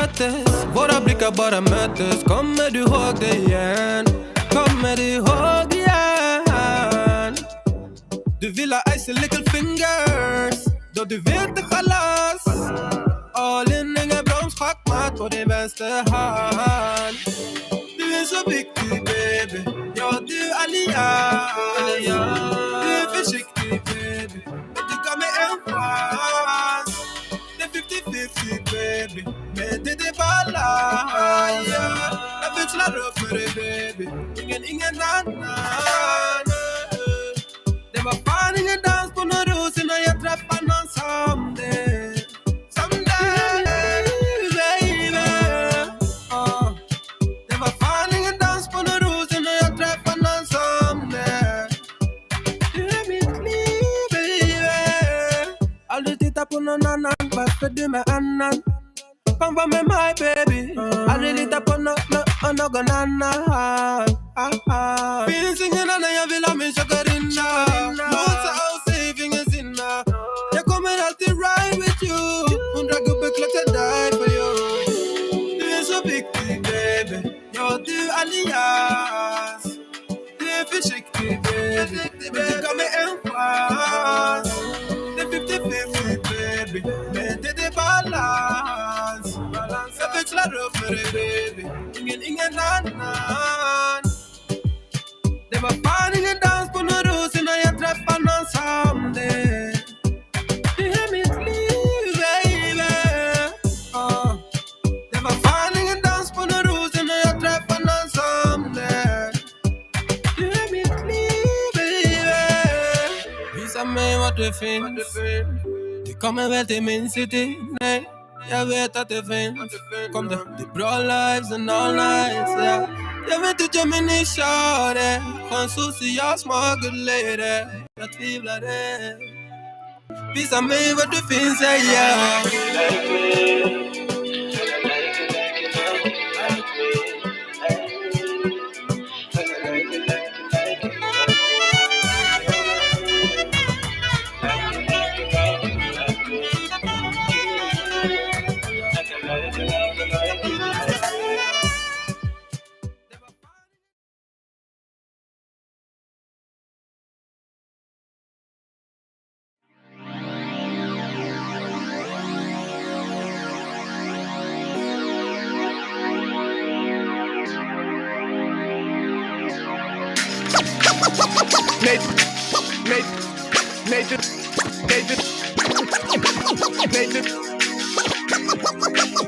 möttes. Våra blickar bara möttes. Kommer du ihåg det igen? Kommer du ihåg det igen? Du vill ha icy little fingers. Då du vet det chalas. All in, ingen broms, schackmatt på din vänsterhand. Du är så viktig baby. Ja, du är allians. Du är försiktig baby. Men du gav mig en chans. Det är 50-50 baby. Men det är balans. Jag växlar upp för dig baby. Ingen annan. Det var fan ingen dans på någon ros innan jag träffade någon som det. På någon annan, varför du med annan? Kom var med mig baby. Aldrig lita på någon annan. Finns ingen annan, jag vill ha min chakarinna. Låsa och save, ingen sinna. Jag kommer alltid ride with you. 100 gubbar klart jag die for you. Du är så viktig baby. Ja, du är allians. Du är försiktig baby. Men du gav mig en chans. Det är 50-50 baby. Men det är balans. Jag växlar upp för dig baby. Ingen annan. Det var fan ingen dans på någon ros innan jag träffade någon som det. Du är mitt liv baby. Det var fan ingen dans på någon ros innan jag träffade någon som det. Du är mitt liv baby. Visa mig vad det finns. Det kommer väl till min city. Nej, jag vet att det finns. Kom det är bra lives and all nights, yeah. Jag vet inte om ni kör det. Skön social, smart good lady. Jag tvivlar det. Visa mig vad det finns, yeah.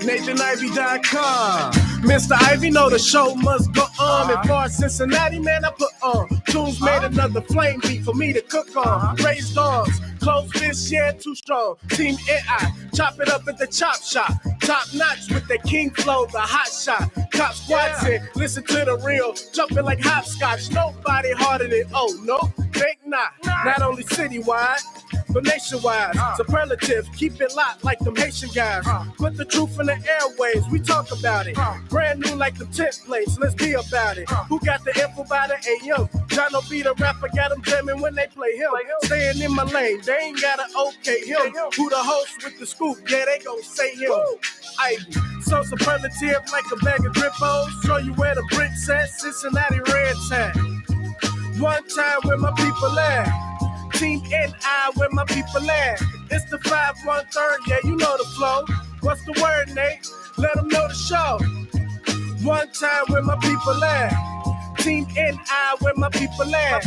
NathanIvy.com. Mr. Ivy know the show must go on. As far as Cincinnati, man, I put on. Tunes made another flame beat for me to cook on. Raised dogs, close fists, yeah, too strong. Team AI, chop it up at the chop shop. Top notch with the king flow, the hot shot. Cop squats in, listen to the real. Jumping like hopscotch, nobody harder than, oh, no, think not. Not only citywide, but nationwide. Superlative, keep it locked like them Haitian guys. Put the truth in the airwaves, we talk about it. Brand new like the tent plates, let's be about it. Who got the info by the AM? Jono be the rapper, got them jamming when they play him. Staying in my lane, they ain't gotta okay him. Who the host with the scoop? Yeah, they gon' say him. Ivy, so superlative like a bag of drippos. Show you where the bricks at, Cincinnati Reds at. One time where my people at. Team NI, where my people at. It's the 5-1-3, yeah, you know the flow. What's the word, Nate? Let them know the show. One time where my people at. Team NI, where my people at.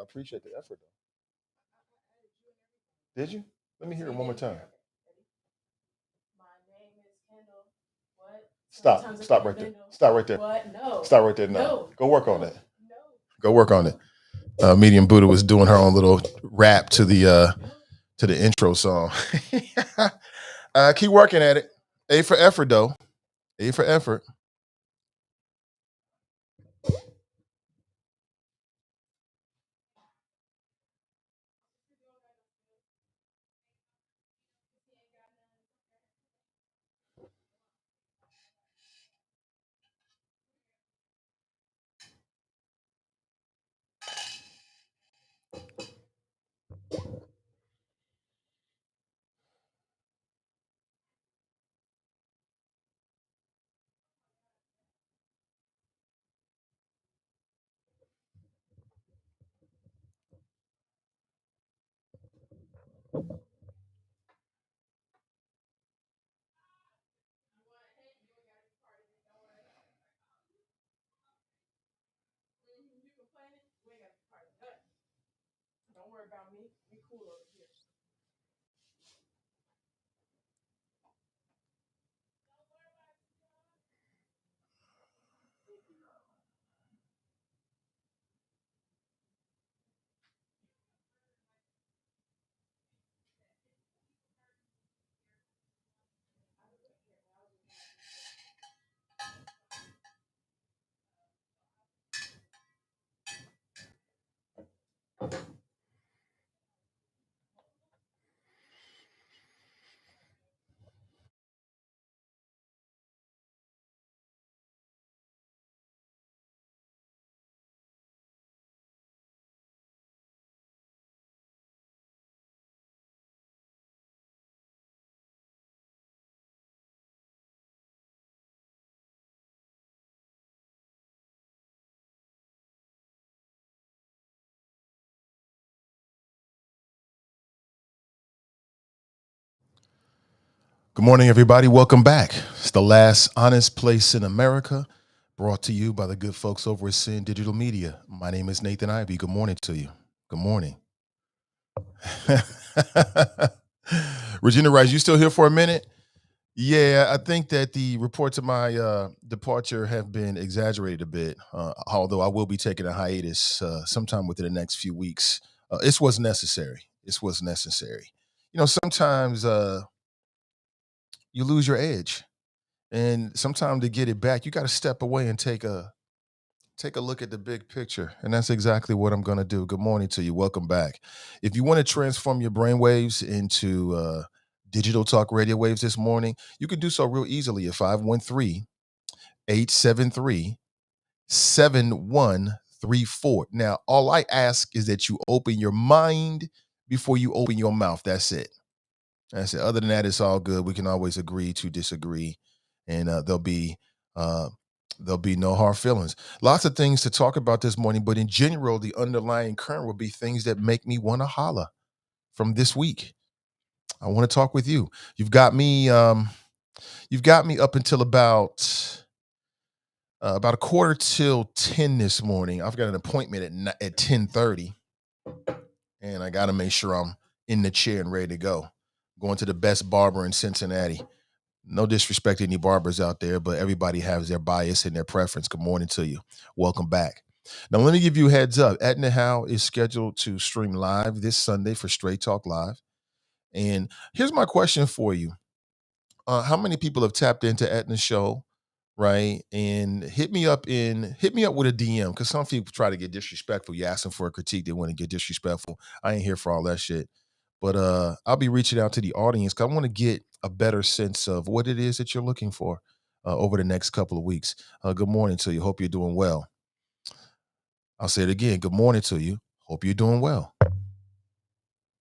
appreciate the effort, though. Did you? Let me hear it one more time. Stop right there. Stop right there. What? No. Stop right there now. No. Go work on that. Go work on it. Medium Buddha was doing her own little rap to the intro song. Keep working at it. A for effort, though. A for effort. Don't worry about me. We cool over here. Good morning, everybody. Welcome back. It's the last honest place in America, brought to you by the good folks over at Sin Digital Media. My name is Nathan Ivey. Good morning to you. Good morning. Regina Rice, you still here for a minute? Yeah, I think that the reports of my departure have been exaggerated a bit, although I will be taking a hiatus sometime within the next few weeks. This was necessary. This was necessary. You know, sometimes you lose your edge. And sometimes to get it back, you got to step away and take a look at the big picture. And that's exactly what I'm going to do. Good morning to you. Welcome back. If you want to transform your brainwaves into digital talk radio waves this morning, you can do so real easily at 513-873-7134. Now, all I ask is that you open your mind before you open your mouth. That's it. That's it. Other than that, it's all good. We can always agree to disagree, and there'll be no hard feelings. Lots of things to talk about this morning, but in general, the underlying current will be things that make me want to holla from this week. I want to talk with you. You've got me up until about a quarter till 10 this morning. I've got an appointment at 10:30, and I got to make sure I'm in the chair and ready to go. Going to the best barber in Cincinnati. No disrespect to any barbers out there, but everybody has their bias and their preference. Good morning to you. Welcome back. Now, let me give you a heads up. Edna Howe is scheduled to stream live this Sunday for Straight Talk Live. And here's my question for you. How many people have tapped into Edna's show, right? And hit me up with a DM, because some people try to get disrespectful. You ask them for a critique, they want to get disrespectful. I ain't here for all that shit. But I'll be reaching out to the audience because I want to get a better sense of what it is that you're looking for over the next couple of weeks. Good morning to you. Hope you're doing well. I'll say it again. Good morning to you. Hope you're doing well.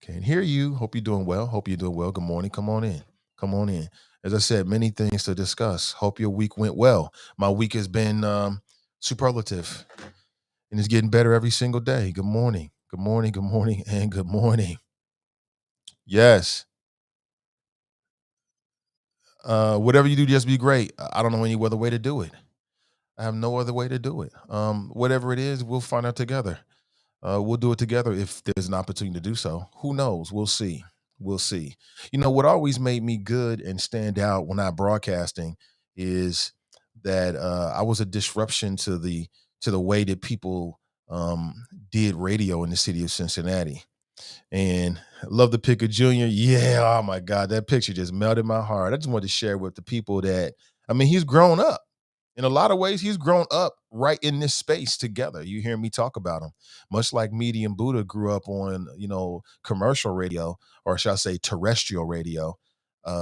Can't hear you. Hope you're doing well. Hope you're doing well. Good morning. Come on in. Come on in. As I said, many things to discuss. Hope your week went well. My week has been superlative, and it's getting better every single day. Good morning. Good morning. Good morning. And good morning. Yes. Whatever you do, just be great. I don't know any other way to do it. I have no other way to do it. Whatever it is, we'll find out together. We'll do it together if there's an opportunity to do so. Who knows? We'll see. We'll see. What always made me good and stand out when I broadcasting is that I was a disruption to the way that people did radio in the city of Cincinnati. And love the pick of Junior. Yeah, oh my God, that picture just melted my heart. I just wanted to share with the people that, he's grown up. In a lot of ways, he's grown up right in this space together. You hear me talk about him. Much like Meaty and Buddha grew up on, commercial radio, or shall I say terrestrial radio,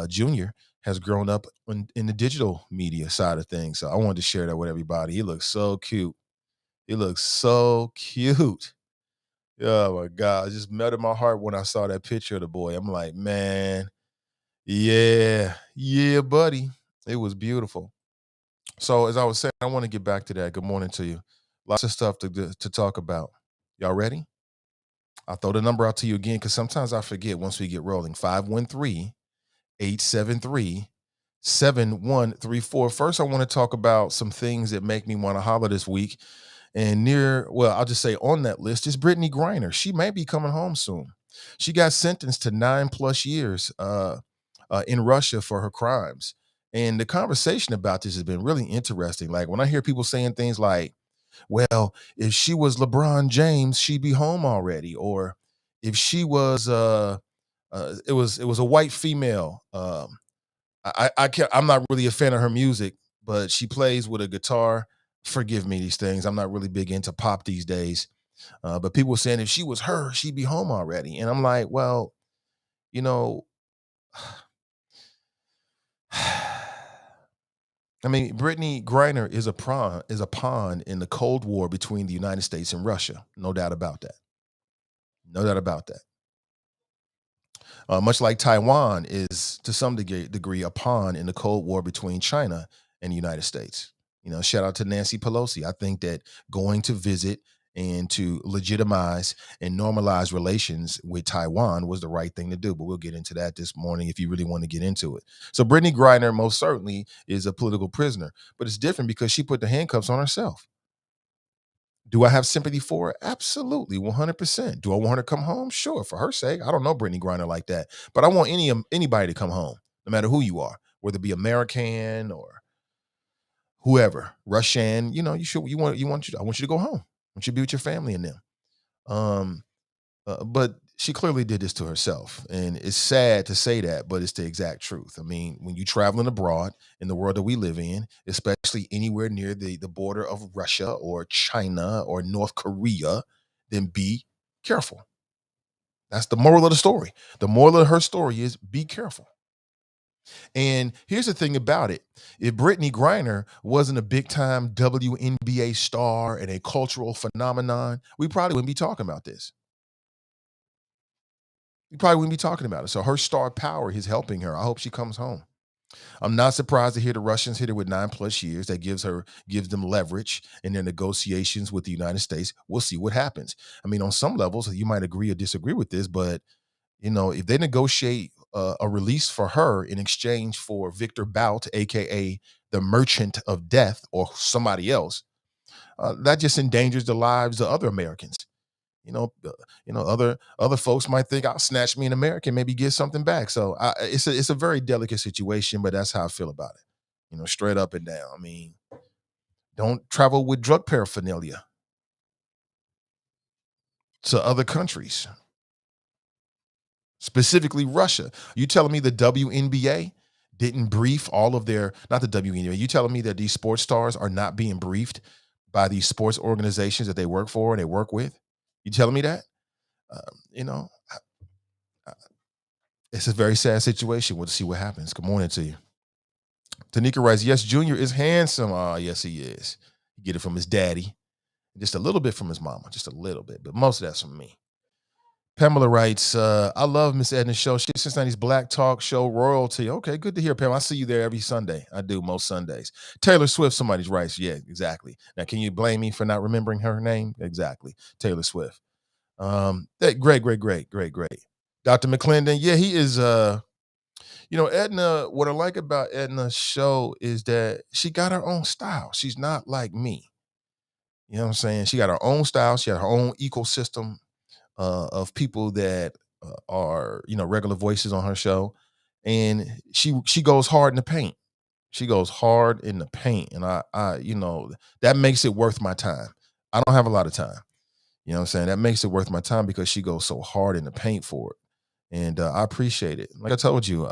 Junior has grown up in the digital media side of things. So I wanted to share that with everybody. He looks so cute. He looks so cute. Oh my God. It just melted my heart when I saw that picture of the boy. I'm like, man, yeah, buddy. It was beautiful. So as I was saying, I want to get back to that. Good morning to you. Lots of stuff to talk about. Y'all ready? I'll throw the number out to you again because sometimes I forget once we get rolling. 513-873-7134. First, I want to talk about some things that make me want to holler this week. And I'll just say on that list is Britney Griner. She may be coming home soon. She got sentenced to 9+ years in Russia for her crimes. And the conversation about this has been really interesting. Like when I hear people saying things like, well, if she was LeBron James, she'd be home already. Or if she was, it was a white female. I'm not really a fan of her music, but she plays with a guitar. Forgive me these things. I'm not really big into pop these days. But people were saying if she was her, she'd be home already. And I'm like, well, Britney Griner is a pawn in the Cold War between the United States and Russia. No doubt about that. No doubt about that. Much like Taiwan is to some degree a pawn in the Cold War between China and the United States. Shout out to Nancy Pelosi. I think that going to visit and to legitimize and normalize relations with Taiwan was the right thing to do. But we'll get into that this morning if you really want to get into it. So Britney Griner most certainly is a political prisoner, but it's different because she put the handcuffs on herself. Do I have sympathy for her? Absolutely, 100%. Do I want her to come home? Sure, for her sake. I don't know Britney Griner like that, but I want anybody to come home, no matter who you are, whether it be American or whoever, Russian. I want you to go home. I want you to be with your family and them. But she clearly did this to herself, and it's sad to say that, but it's the exact truth. When you're traveling abroad in the world that we live in, especially anywhere near the border of Russia or China or North Korea, then be careful. That's the moral of the story. The moral of her story is be careful. And here's the thing about it. If Britney Griner wasn't a big-time WNBA star and a cultural phenomenon, we probably wouldn't be talking about this. We probably wouldn't be talking about it. So her star power is helping her. I hope she comes home. I'm not surprised to hear the Russians hit her with 9+ years. That gives them leverage in their negotiations with the United States. We'll see what happens. On some levels, you might agree or disagree with this, but if they negotiate a release for her in exchange for Victor Bout, aka the Merchant of Death, or somebody else, that just endangers the lives of other Americans. Other folks might think I'll snatch me an American, maybe get something back. So it's a very delicate situation, but that's how I feel about it. Straight up and down. Don't travel with drug paraphernalia to other countries, specifically Russia. You telling me the WNBA didn't brief all of not the WNBA? You telling me that these sports stars are not being briefed by these sports organizations that they work for and they work with? You telling me that? It's a very sad situation. We'll see what happens. Good morning to you. Tanika writes, yes, Junior is handsome. Oh, yes, he is. You get it from his daddy. Just a little bit from his mama. Just a little bit. But most of that's from me. Pamela writes, I love Miss Edna's show. She's Cincinnati's Black Talk Show royalty. Okay, good to hear, Pam. I see you there every Sunday. I do most Sundays. Taylor Swift, somebody's writes. Yeah, exactly. Now, can you blame me for not remembering her name? Exactly. Taylor Swift. Great. Dr. McClendon, yeah, he is, Edna, what I like about Edna's show is that she got her own style. She's not like me. You know what I'm saying? She got her own style. She got her own ecosystem of people that are, regular voices on her show. And she goes hard in the paint. She goes hard in the paint. And that makes it worth my time. I don't have a lot of time. You know what I'm saying? That makes it worth my time because she goes so hard in the paint for it. And I appreciate it. Like I told you,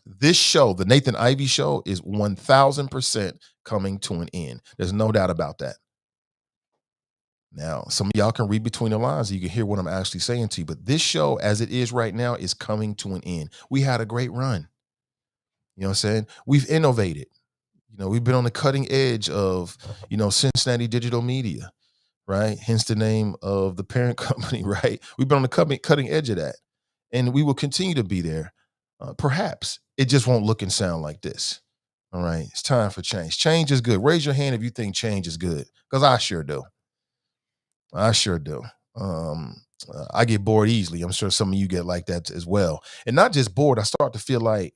this show, the Nathan Ivey Show, is 1000% coming to an end. There's no doubt about that. Now, some of y'all can read between the lines. You can hear what I'm actually saying to you. But this show, as it is right now, is coming to an end. We had a great run. You know what I'm saying? We've innovated. We've been on the cutting edge of, Cincinnati digital media, right? Hence the name of the parent company, right? We've been on the cutting edge of that. And we will continue to be there. Perhaps it just won't look and sound like this. All right. It's time for change. Change is good. Raise your hand if you think change is good, because I sure do. I sure do. I get bored easily. I'm sure some of you get like that as well. And not just bored, I start to feel like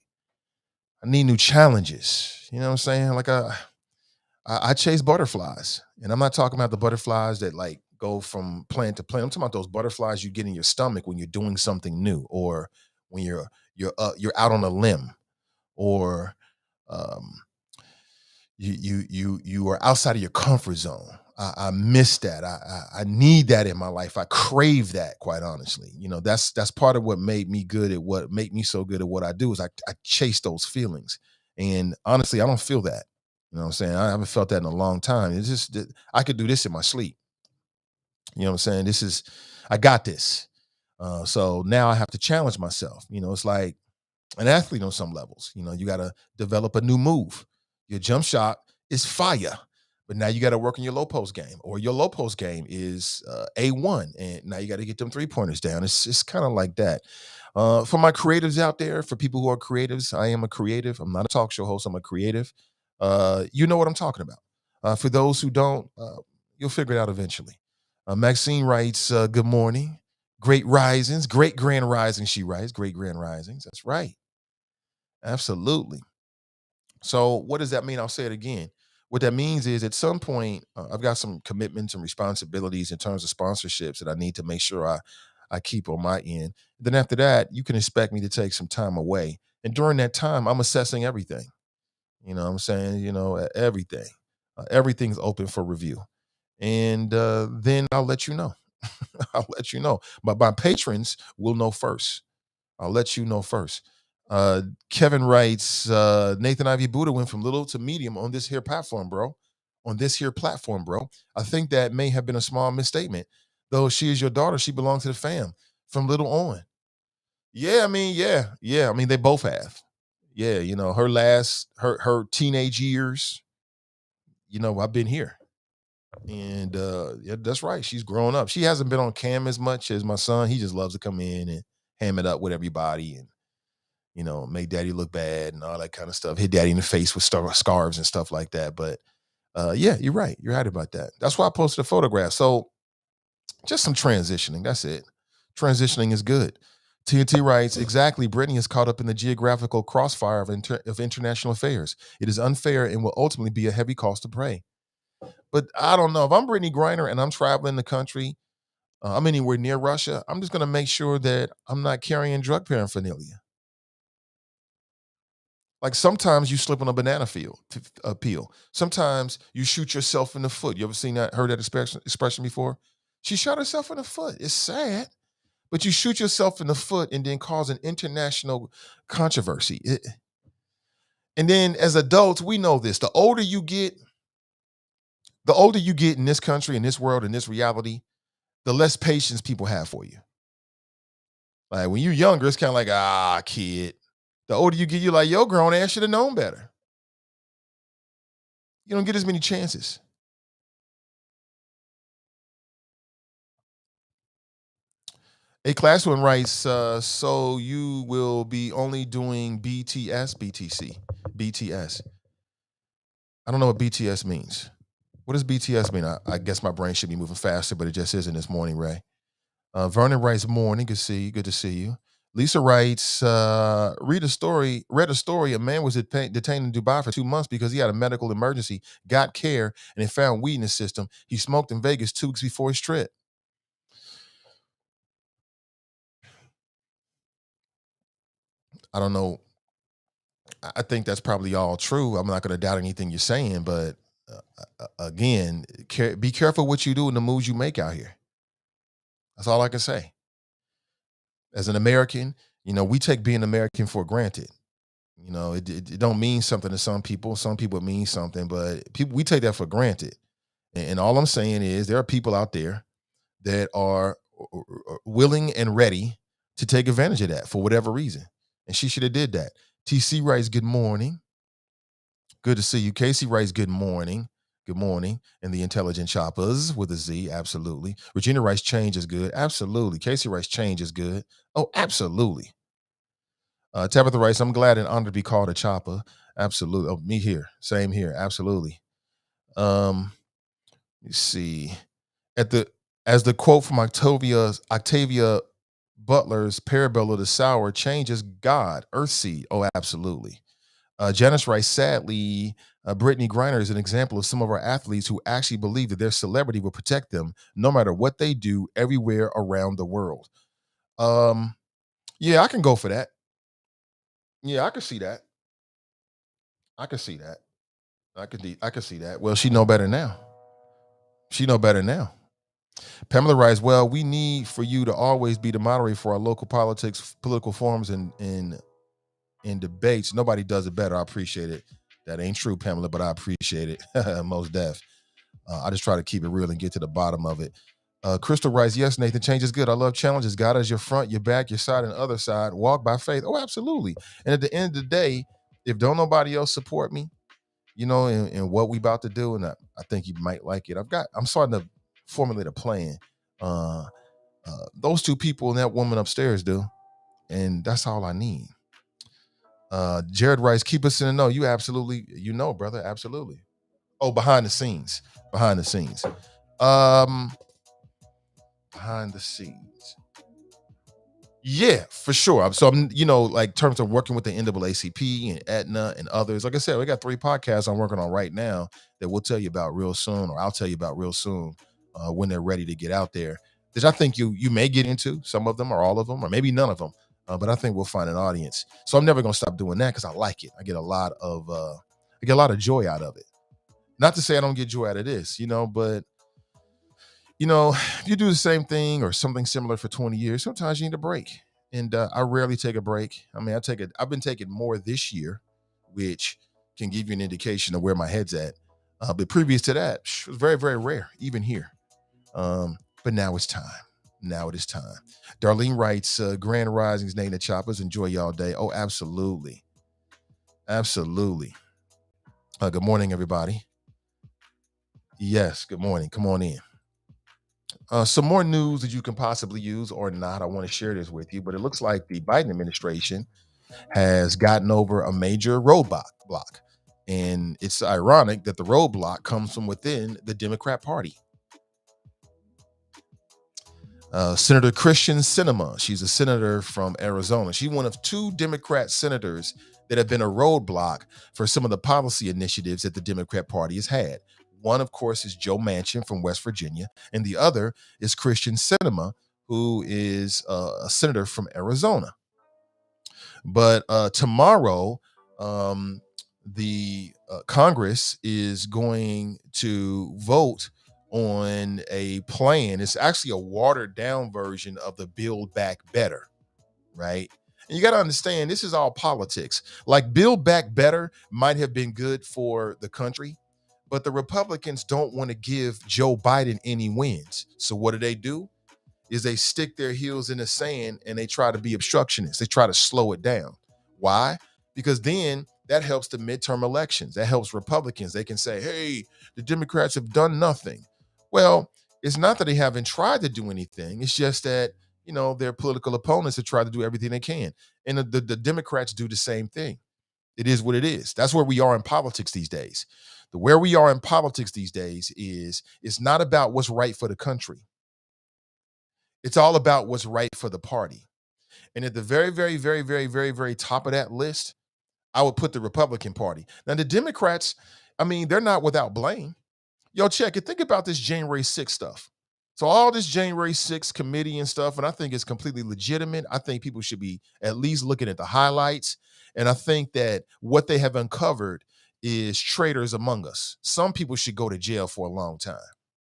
I need new challenges. You know what I'm saying? Like I chase butterflies. And I'm not talking about the butterflies that like go from plant to plant. I'm talking about those butterflies you get in your stomach when you're doing something new, or when you're out on a limb, or um, you are outside of your comfort zone. I miss that. I need that in my life. I crave that, quite honestly. That's part of what made me so good at what I do is I chase those feelings. And honestly, I don't feel that. You know what I'm saying? I haven't felt that in a long time. It's just that I could do this in my sleep. You know what I'm saying? I got this. So now I have to challenge myself. It's like an athlete on some levels. You got to develop a new move. Your jump shot is fire, but now you got to work on your low post game, or your low post game is A1, and now you got to get them 3-pointers down. It's kind of like that. For my creatives out there, for people who are creatives, I am a creative. I'm not a talk show host. I'm a creative. You know what I'm talking about. For those who don't, you'll figure it out eventually. Maxine writes, good morning. Great risings, great grand risings, she writes. Great grand risings. That's right. Absolutely. So what does that mean? I'll say it again. What that means is at some point, I've got some commitments and responsibilities in terms of sponsorships that I need to make sure I keep on my end. Then after that, you can expect me to take some time away. And during that time, I'm assessing everything. You know what I'm saying? Everything. Everything's open for review. And then I'll let you know. I'll let you know. But my patrons will know first. I'll let you know first. Kevin writes, Nathan Ivy Buddha went from little to medium on this here platform, bro. On this here platform, bro. I think that may have been a small misstatement. Though she is your daughter, she belongs to the fam from little on. Yeah, I mean, yeah. I mean, they both have. Yeah, her teenage years, I've been here. And yeah, that's right. She's grown up. She hasn't been on cam as much as my son. He just loves to come in and ham it up with everybody and make daddy look bad and all that kind of stuff. Hit daddy in the face with scarves and stuff like that. But yeah, you're right. You're right about that. That's why I posted a photograph. So just some transitioning. That's it. Transitioning is good. TNT writes, exactly. Britney is caught up in the geographical crossfire of international affairs. It is unfair and will ultimately be a heavy cost to pay. But I don't know. If I'm Britney Griner and I'm traveling the country, I'm anywhere near Russia, I'm just going to make sure that I'm not carrying drug paraphernalia. Like sometimes you slip on a banana peel. Sometimes you shoot yourself in the foot. You ever heard that expression before? She shot herself in the foot. It's sad, but you shoot yourself in the foot and then cause an international controversy. And then as adults, we know this. The older you get in this country, in this world, in this reality, the less patience people have for you. Like when you're younger, it's kind of like, kid. The older you get, you're like, yo, grown ass should have known better. You don't get as many chances. A class one writes, so you will be only doing BTS. I don't know what BTS means. What does BTS mean? I guess my brain should be moving faster, but it just isn't this morning, Ray. Vernon writes, morning. Good to see you. Lisa writes, read a story. A man was detained in Dubai for 2 months because he had a medical emergency, got care, and they found weed in his system. He smoked in Vegas 2 weeks before his trip. I don't know. I think that's probably all true. I'm not going to doubt anything you're saying, but again, be careful what you do and the moves you make out here. That's all I can say. As an American, we take being American for granted. It don't mean something to some people. Some people it means something, but we take that for granted. And all I'm saying is there are people out there that are willing and ready to take advantage of that for whatever reason. And she should have did that. TC writes, good morning. Good to see you. Casey writes, good morning. Good morning. And the Intelligent Choppers with a Z, absolutely. Regina writes, change is good. Absolutely. Casey writes, change is good. Oh, absolutely. Tabitha writes, I'm glad and honored to be called a chopper. Absolutely. Oh, me here. Same here. Absolutely. Let me see. As the quote from Octavia Butler's Parabellum the Sour, change is God, Earthseed. Oh, absolutely. Janice writes, sadly, Britney Griner is an example of some of our athletes who actually believe that their celebrity will protect them no matter what they do everywhere around the world. Yeah, I can go for that. Yeah, I can see that. I can see that. I can see that. Well, she know better now. She know better now. Pamela writes, well, we need for you to always be the moderator for our local political forums and debates. Nobody does it better. I appreciate it. That ain't true, Pamela, but I appreciate it. Most def. I just try to keep it real and get to the bottom of it. Crystal writes, yes, Nathan, change is good. I love challenges. God is your front, your back, your side, and other side. Walk by faith. Oh, absolutely. And at the end of the day, if don't nobody else support me, in what we about to do, and I think you might like it. I'm starting to formulate a plan. Those two people and that woman upstairs do, and that's all I need. Jared writes, keep us in the know. You absolutely, brother, absolutely. Oh, behind the scenes. Behind the scenes. Yeah, for sure. So I'm, like terms of working with the NAACP and Aetna and others. Like I said, we got 3 podcasts I'm working on right now that we'll tell you about real soon, or I'll tell you about real soon when they're ready to get out there. Which I think you may get into some of them, or all of them, or maybe none of them. But I think we'll find an audience. So I'm never gonna stop doing that because I like it. I get a lot of joy out of it. Not to say I don't get joy out of this, but if you do the same thing or something similar for 20 years, sometimes you need a break. And I rarely take a break. I mean, I've been taking more this year, which can give you an indication of where my head's at. But previous to that, it was very, very rare, even here. But now it's time. Now it is time. Darlene writes, Grand Risings, Nate and Choppers. Enjoy y'all day. Oh, absolutely. Absolutely. Good morning, everybody. Yes, good morning. Come on in. Some more news that you can possibly use or not. I want to share this with you, but it looks like the Biden administration has gotten over a major roadblock. And it's ironic that the roadblock comes from within the Democrat Party. Senator Christian Sinema, she's a senator from Arizona. She's one of 2 Democrat senators that have been a roadblock for some of the policy initiatives that the Democrat Party has had. One, of course, is Joe Manchin from West Virginia, and the other is Christian Sinema, who is a senator from Arizona. But tomorrow, the Congress is going to vote on a plan. It's actually a watered down version of the Build Back Better, right? And you got to understand, this is all politics. Like, Build Back Better might have been good for the country, but the Republicans don't want to give Joe Biden any wins. So what do? Is they stick their heels in the sand and they try to be obstructionists. They try to slow it down. Why? Because then that helps the midterm elections. That helps Republicans. They can say, hey, the Democrats have done nothing. Well, it's not that they haven't tried to do anything. It's just that, their political opponents have tried to do everything they can. And the Democrats do the same thing. It is what it is. That's where we are in politics these days. Where we are in politics these days is it's not about what's right for the country. It's all about what's right for the party. And at the very, very, very, very, very, very top of that list, I would put the Republican Party. Now, the Democrats, I mean, they're not without blame. Yo, check it. Think about this January 6th stuff. So all this January 6th committee and stuff, and I think it's completely legitimate. I think people should be at least looking at the highlights. And I think that what they have uncovered is traitors among us. Some people should go to jail for a long time.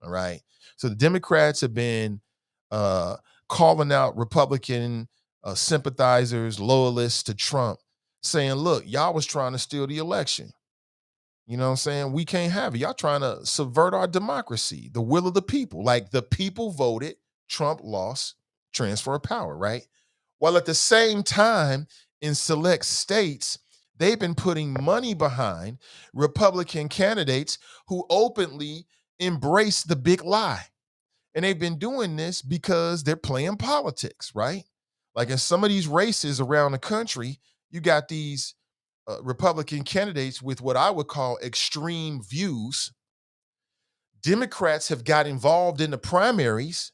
All right. So the Democrats have been uh, calling out Republican sympathizers, loyalists to Trump, saying, look, y'all was trying to steal the election. You know what I'm saying? We can't have it. Y'all trying to subvert our democracy, the will of the people. Like the people voted, Trump lost, transfer of power, right? While at the same time, in select states, they've been putting money behind Republican candidates who openly embrace the big lie. And they've been doing this because they're playing politics, right? Like in some of these races around the country, you got these Republican candidates with what I would call extreme views. Democrats have got involved in the primaries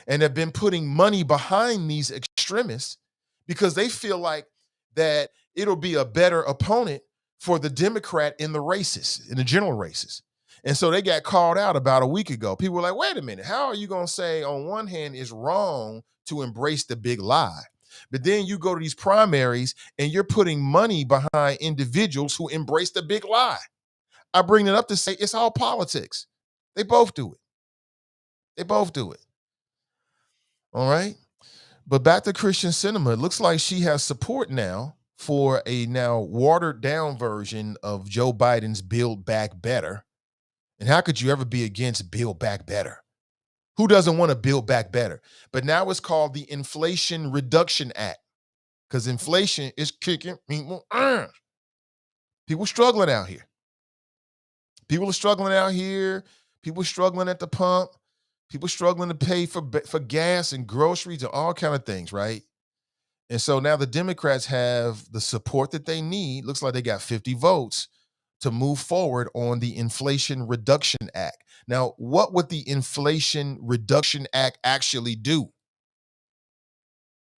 and have been putting money behind these extremists because they feel like that it'll be a better opponent for the Democrat in the races, in the general races. And so they got called out about a week ago. People were like, wait a minute, how are you going to say on one hand it's wrong to embrace the big lie? But then you go to these primaries and you're putting money behind individuals who embrace the big lie. I bring it up to say it's all politics. They both do it. They both do it. All right. But back to Christian Cinema, it looks like she has support now for a now watered down version of Joe Biden's Build Back Better. And how could you ever be against Build Back Better? Who doesn't want to build back better? But now it's called the Inflation Reduction Act because inflation is kicking people. People struggling out here. People are struggling out here. People struggling at the pump. People struggling to pay for gas and groceries and all kind of things, right? And so now the Democrats have the support that they need. Looks like they got 50 votes to move forward on the Inflation Reduction Act. Now, what would the Inflation Reduction Act actually do?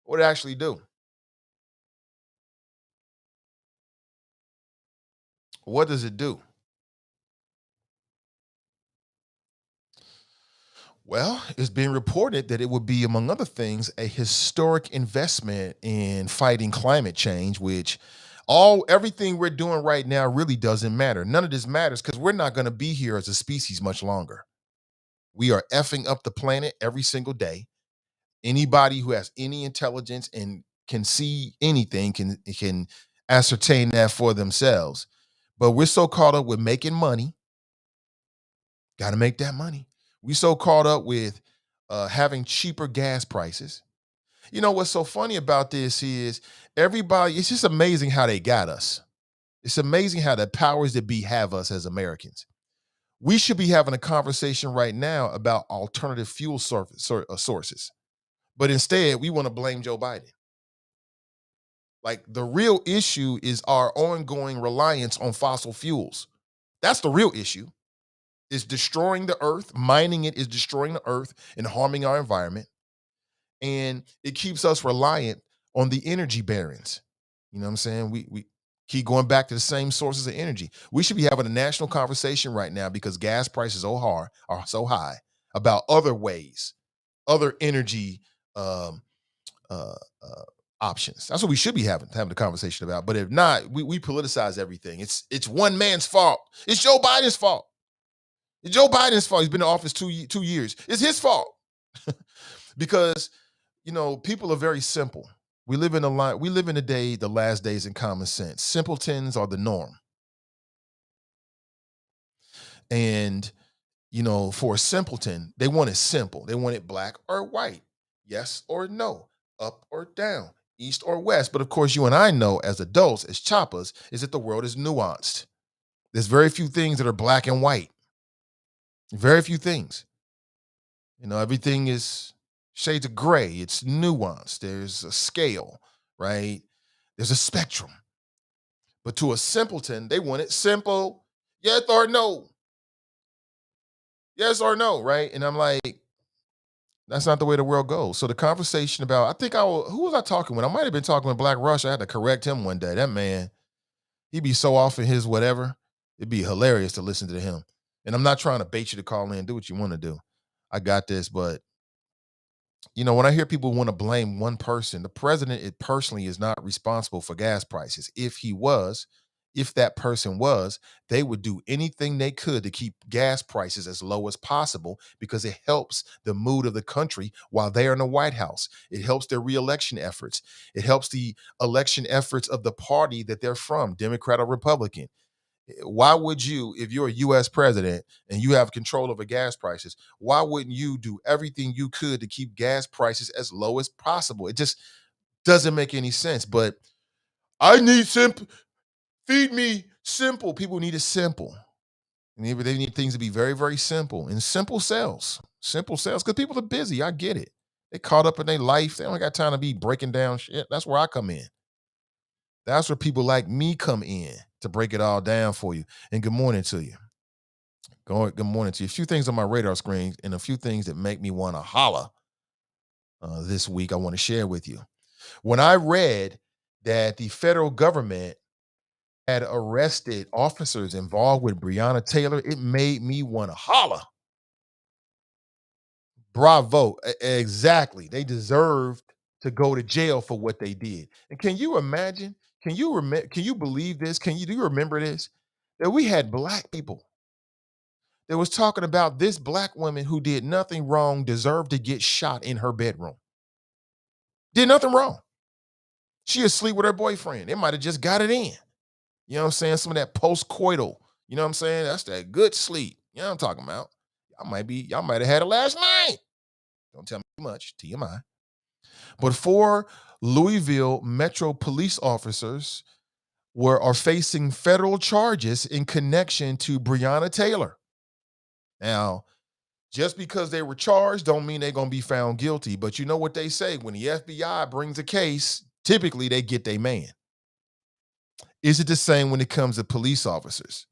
What would it actually do? What does it do? Well, it's being reported that it would be, among other things, a historic investment in fighting climate change, which everything we're doing right now really doesn't matter. None of this matters because we're not going to be here as a species much longer. We are effing up the planet every single day. Anybody who has any intelligence and can see anything can ascertain that for themselves. But we're so caught up with making money. Got to make that money. We so caught up with having cheaper gas prices. You know what's so funny about this is everybody, it's just amazing how they got us. It's amazing how the powers that be have us as Americans. We should be having a conversation right now about alternative fuel sources. But instead, we want to blame Joe Biden. Like the real issue is our ongoing reliance on fossil fuels. That's the real issue. It's destroying the earth. Mining it is destroying the earth and harming our environment. And it keeps us reliant on the energy barons. You know what I'm saying? We keep going back to the same sources of energy. We should be having a national conversation right now because gas prices are so high about other ways, other energy options. That's what we should be having the conversation about. But if not, we politicize everything. It's one man's fault. It's Joe Biden's fault. It's Joe Biden's fault. He's been in office 2 years. It's his fault. Because, people are very simple. We live in the last days in common sense. Simpletons are the norm. And, for a simpleton, they want it simple. They want it black or white, yes or no, up or down, east or west. But of course, you and I know as adults, as choppers, is that the world is nuanced. There's very few things that are black and white. Very few things. Everything is shades of gray. It's nuanced. There's a scale, right? There's a spectrum. But to a simpleton, they want it simple. Yes or no. Yes or no, right? And I'm like, That's not the way the world goes. So the conversation about, who was I talking with? I might have been talking with Black Rush. I had to correct him one day. That man, he'd be so off in his whatever. It'd be hilarious to listen to him. And I'm not trying to bait you to call in, do what you want to do. I got this, but when I hear people want to blame one person, the president personally is not responsible for gas prices. If that person was, they would do anything they could to keep gas prices as low as possible because it helps the mood of the country while they're in the White House. It helps their reelection efforts. It helps the election efforts of the party that they're from, Democrat or Republican. Why would you, if you're a U.S. president and you have control over gas prices, why wouldn't you do everything you could to keep gas prices as low as possible? It just doesn't make any sense. But I need simple, feed me simple. People need it simple. And they need things to be very, very simple. And simple sells. Simple sells because people are busy. I get it. They caught up in their life. They don't got time to be breaking down shit. That's where I come in. That's where people like me come in to break it all down for you. And good morning to you. Good morning to you. A few things on my radar screen and a few things that make me want to holla this week I want to share with you. When I read that the federal government had arrested officers involved with Breonna Taylor, it made me want to holla. Bravo. Exactly. They deserved to go to jail for what they did. And can you imagine? Can you believe this? Do you remember this? That we had Black people that was talking about this Black woman who did nothing wrong deserved to get shot in her bedroom. Did nothing wrong. She asleep with her boyfriend. They might have just got it in. You know what I'm saying? Some of that post-coital. You know what I'm saying? That's that good sleep. You know what I'm talking about? Y'all might have had it last night. Don't tell me too much. TMI. But 4 Louisville Metro police officers are facing federal charges in connection to Breonna Taylor. Now, just because they were charged don't mean they're going to be found guilty. But you know what they say? When the FBI brings a case, typically they get their man. Is it the same when it comes to police officers?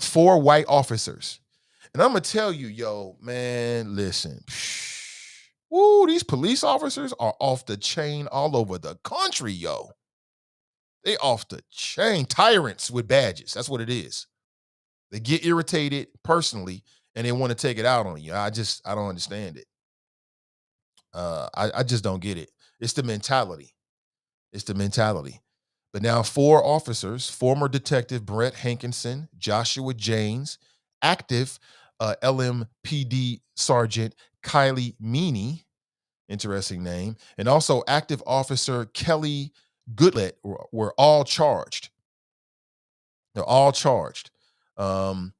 4 white officers. And I'm going to tell you, yo, man, listen. Woo, these police officers are off the chain all over the country, yo. They off the chain. Tyrants with badges. That's what it is. They get irritated personally and they want to take it out on you. I don't understand it. I just don't get it. It's the mentality. But now 4 officers, former Detective Brett Hankinson, Joshua James, active LMPD Sergeant Kylie Meany, interesting name, and also active officer Kelly Goodlett were all charged. They're all charged. The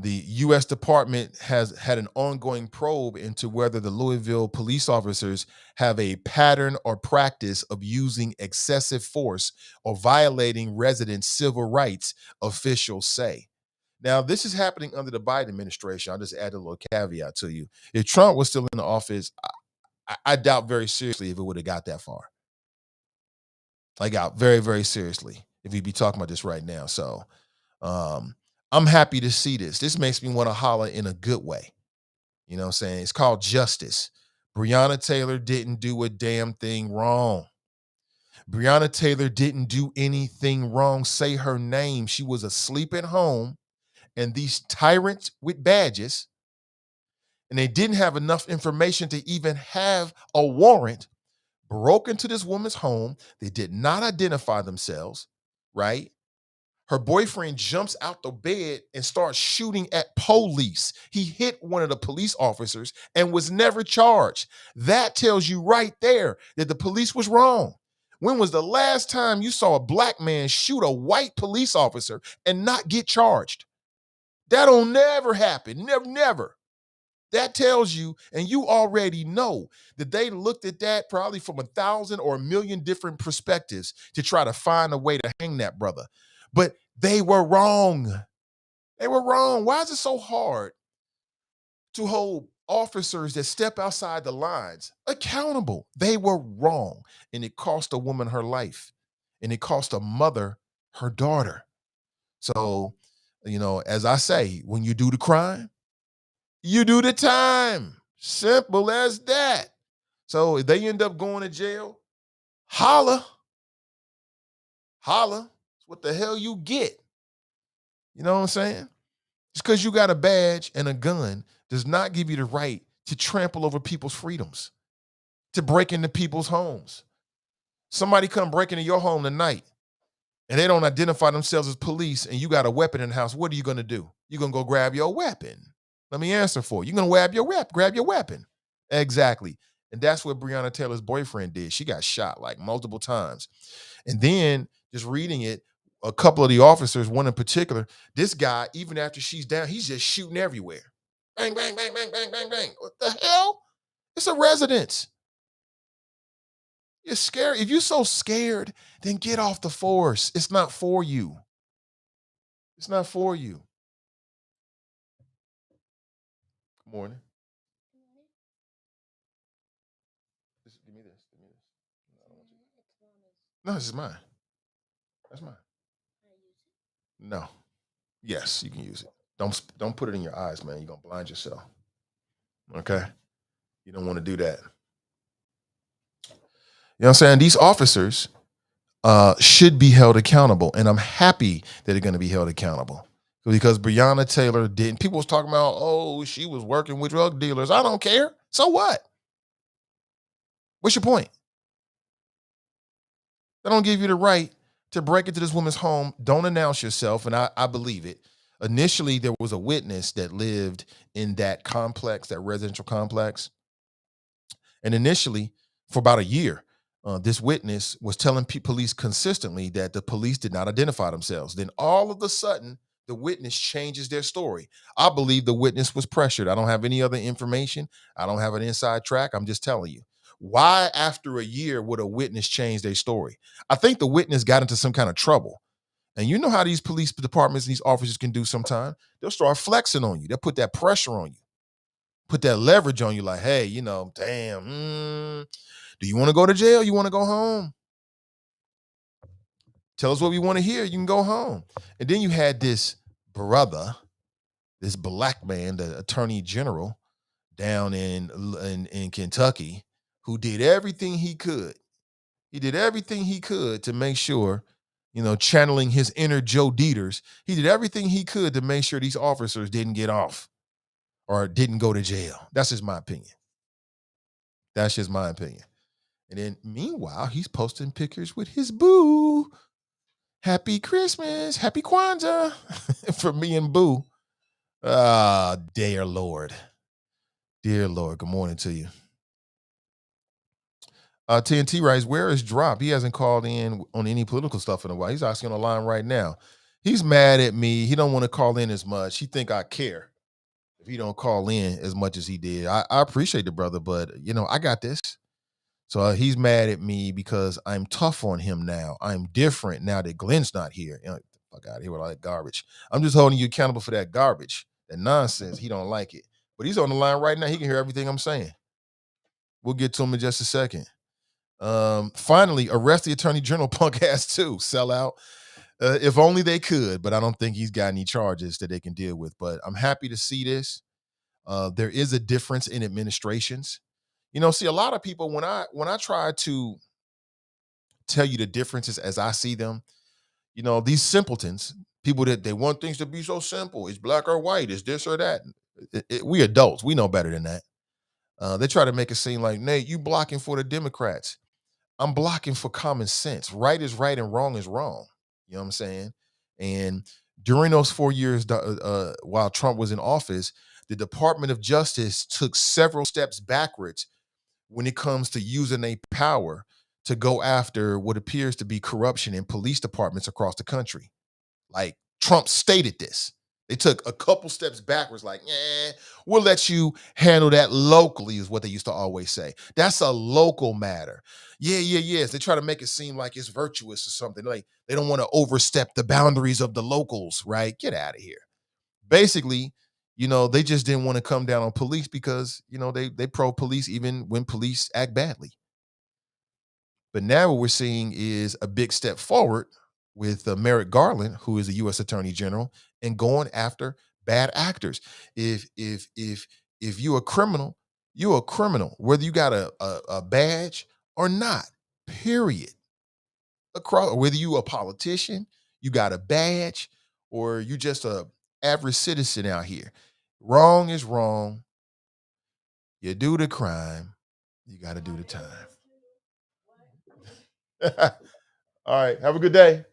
U.S. Department has had an ongoing probe into whether the Louisville police officers have a pattern or practice of using excessive force or violating residents' civil rights, officials say. Now, this is happening under the Biden administration. I'll just add a little caveat to you. If Trump was still in the office, I doubt very seriously if it would have got that far. I doubt very, very seriously if he'd be talking about this right now. So I'm happy to see this. This makes me want to holler in a good way. You know what I'm saying? It's called justice. Breonna Taylor didn't do a damn thing wrong. Breonna Taylor didn't do anything wrong. Say her name. She was asleep at home, and these tyrants with badges, and they didn't have enough information to even have a warrant, broke into this woman's home. They did not identify themselves, right? Her boyfriend jumps out the bed and starts shooting at police. He hit one of the police officers and was never charged. That tells you right there that the police was wrong. When was the last time you saw a Black man shoot a white police officer and not get charged? That'll never happen. Never. That tells you, and you already know, that they looked at that probably from 1,000 or 1,000,000 different perspectives to try to find a way to hang that brother. But they were wrong. They were wrong. Why is it so hard to hold officers that step outside the lines accountable? They were wrong. And it cost a woman her life. And it cost a mother her daughter. So, as I say, when you do the crime, you do the time. Simple as that. So if they end up going to jail, holla. Holla. What the hell you get? You know what I'm saying? Just because you got a badge and a gun does not give you the right to trample over people's freedoms, to break into people's homes. Somebody come break into your home tonight and they don't identify themselves as police and you got a weapon in the house. What are you going to do? You're going to go grab your weapon. Let me answer for you. You're going to grab your weapon. Exactly. And that's what Breonna Taylor's boyfriend did. She got shot like multiple times. And then just reading it, a couple of the officers, one in particular, this guy, even after she's down, he's just shooting everywhere. Bang, bang, bang, bang, bang, bang, bang. What the hell? It's a residence. You're scared. If you're so scared, then get off the force. It's not for you. It's not for you. Good morning. Give me this. Give me this. No, I don't want you. No, this is mine. That's mine. No. Yes, you can use it. Don't put it in your eyes, man. You're gonna blind yourself. Okay? You don't want to do that. You know what I'm saying? These officers should be held accountable, and I'm happy that they're going to be held accountable because Breonna Taylor didn't. People was talking about, oh, she was working with drug dealers. I don't care. So what? What's your point? They don't give you the right to break into this woman's home. Don't announce yourself, and I believe it. Initially, there was a witness that lived in that complex, that residential complex, and initially, for about a year, this witness was telling police consistently that the police did not identify themselves. Then all of a sudden, the witness changes their story. I believe the witness was pressured. I don't have any other information. I don't have an inside track. I'm just telling you. Why, after a year, would a witness change their story? I think the witness got into some kind of trouble. And you know how these police departments and these officers can do sometimes? They'll start flexing on you. They'll put that pressure on you, put that leverage on you like, hey, you know, damn, do you want to go to jail? You want to go home? Tell us what we want to hear. You can go home. And then you had this brother, this black man, the attorney general down in Kentucky, who did everything he could. He did everything he could to make sure, you know, channeling his inner Joe Dieters, he did everything he could to make sure these officers didn't get off or didn't go to jail. That's just my opinion. That's just my opinion. And then meanwhile, he's posting pictures with his boo. Happy Christmas, happy Kwanzaa for me and boo. Dear Lord. Dear Lord, good morning to you. TNT writes, where is Drop? He hasn't called in on any political stuff in a while. He's asking on the line right now. He's mad at me. He don't want to call in as much. He think I care if he don't call in as much as he did. I appreciate the brother, but, you know, I got this. So he's mad at me because I'm tough on him now. I'm different now that Glenn's not here. You know, fuck out of here with all that garbage. I'm just holding you accountable for that garbage, that nonsense. He don't like it. But he's on the line right now. He can hear everything I'm saying. We'll get to him in just a second. Finally, arrest the attorney general, punk ass too. Sell out. If only they could, but I don't think he's got any charges that they can deal with. But I'm happy to see this. There is a difference in administrations. You know, see, a lot of people, when I try to tell you the differences as I see them, you know, these simpletons, people that they want things to be so simple, it's black or white, it's this or that. We adults, we know better than that. They try to make it seem like, Nate, you blocking for the Democrats. I'm blocking for common sense. Right is right and wrong is wrong. You know what I'm saying? And during those 4 years while Trump was in office, the Department of Justice took several steps backwards when it comes to using their power to go after what appears to be corruption in police departments across the country. Like Trump stated this. They took a couple steps backwards, like, we'll let you handle that locally, is what they used to always say. That's a local matter. Yes. They try to make it seem like it's virtuous or something. Like they don't want to overstep the boundaries of the locals, right? Get out of here. Basically, you know, they just didn't want to come down on police because, you know, they pro-police even when police act badly. But now what we're seeing is a big step forward with Merrick Garland, who is the U.S. Attorney General, and going after bad actors. If you're a criminal, You're a criminal, whether you got a badge or not, period. Across, whether you a politician, you got a badge, or you just a average citizen out here. Wrong is wrong. You do the crime, you got to do the time. All right, have a good day.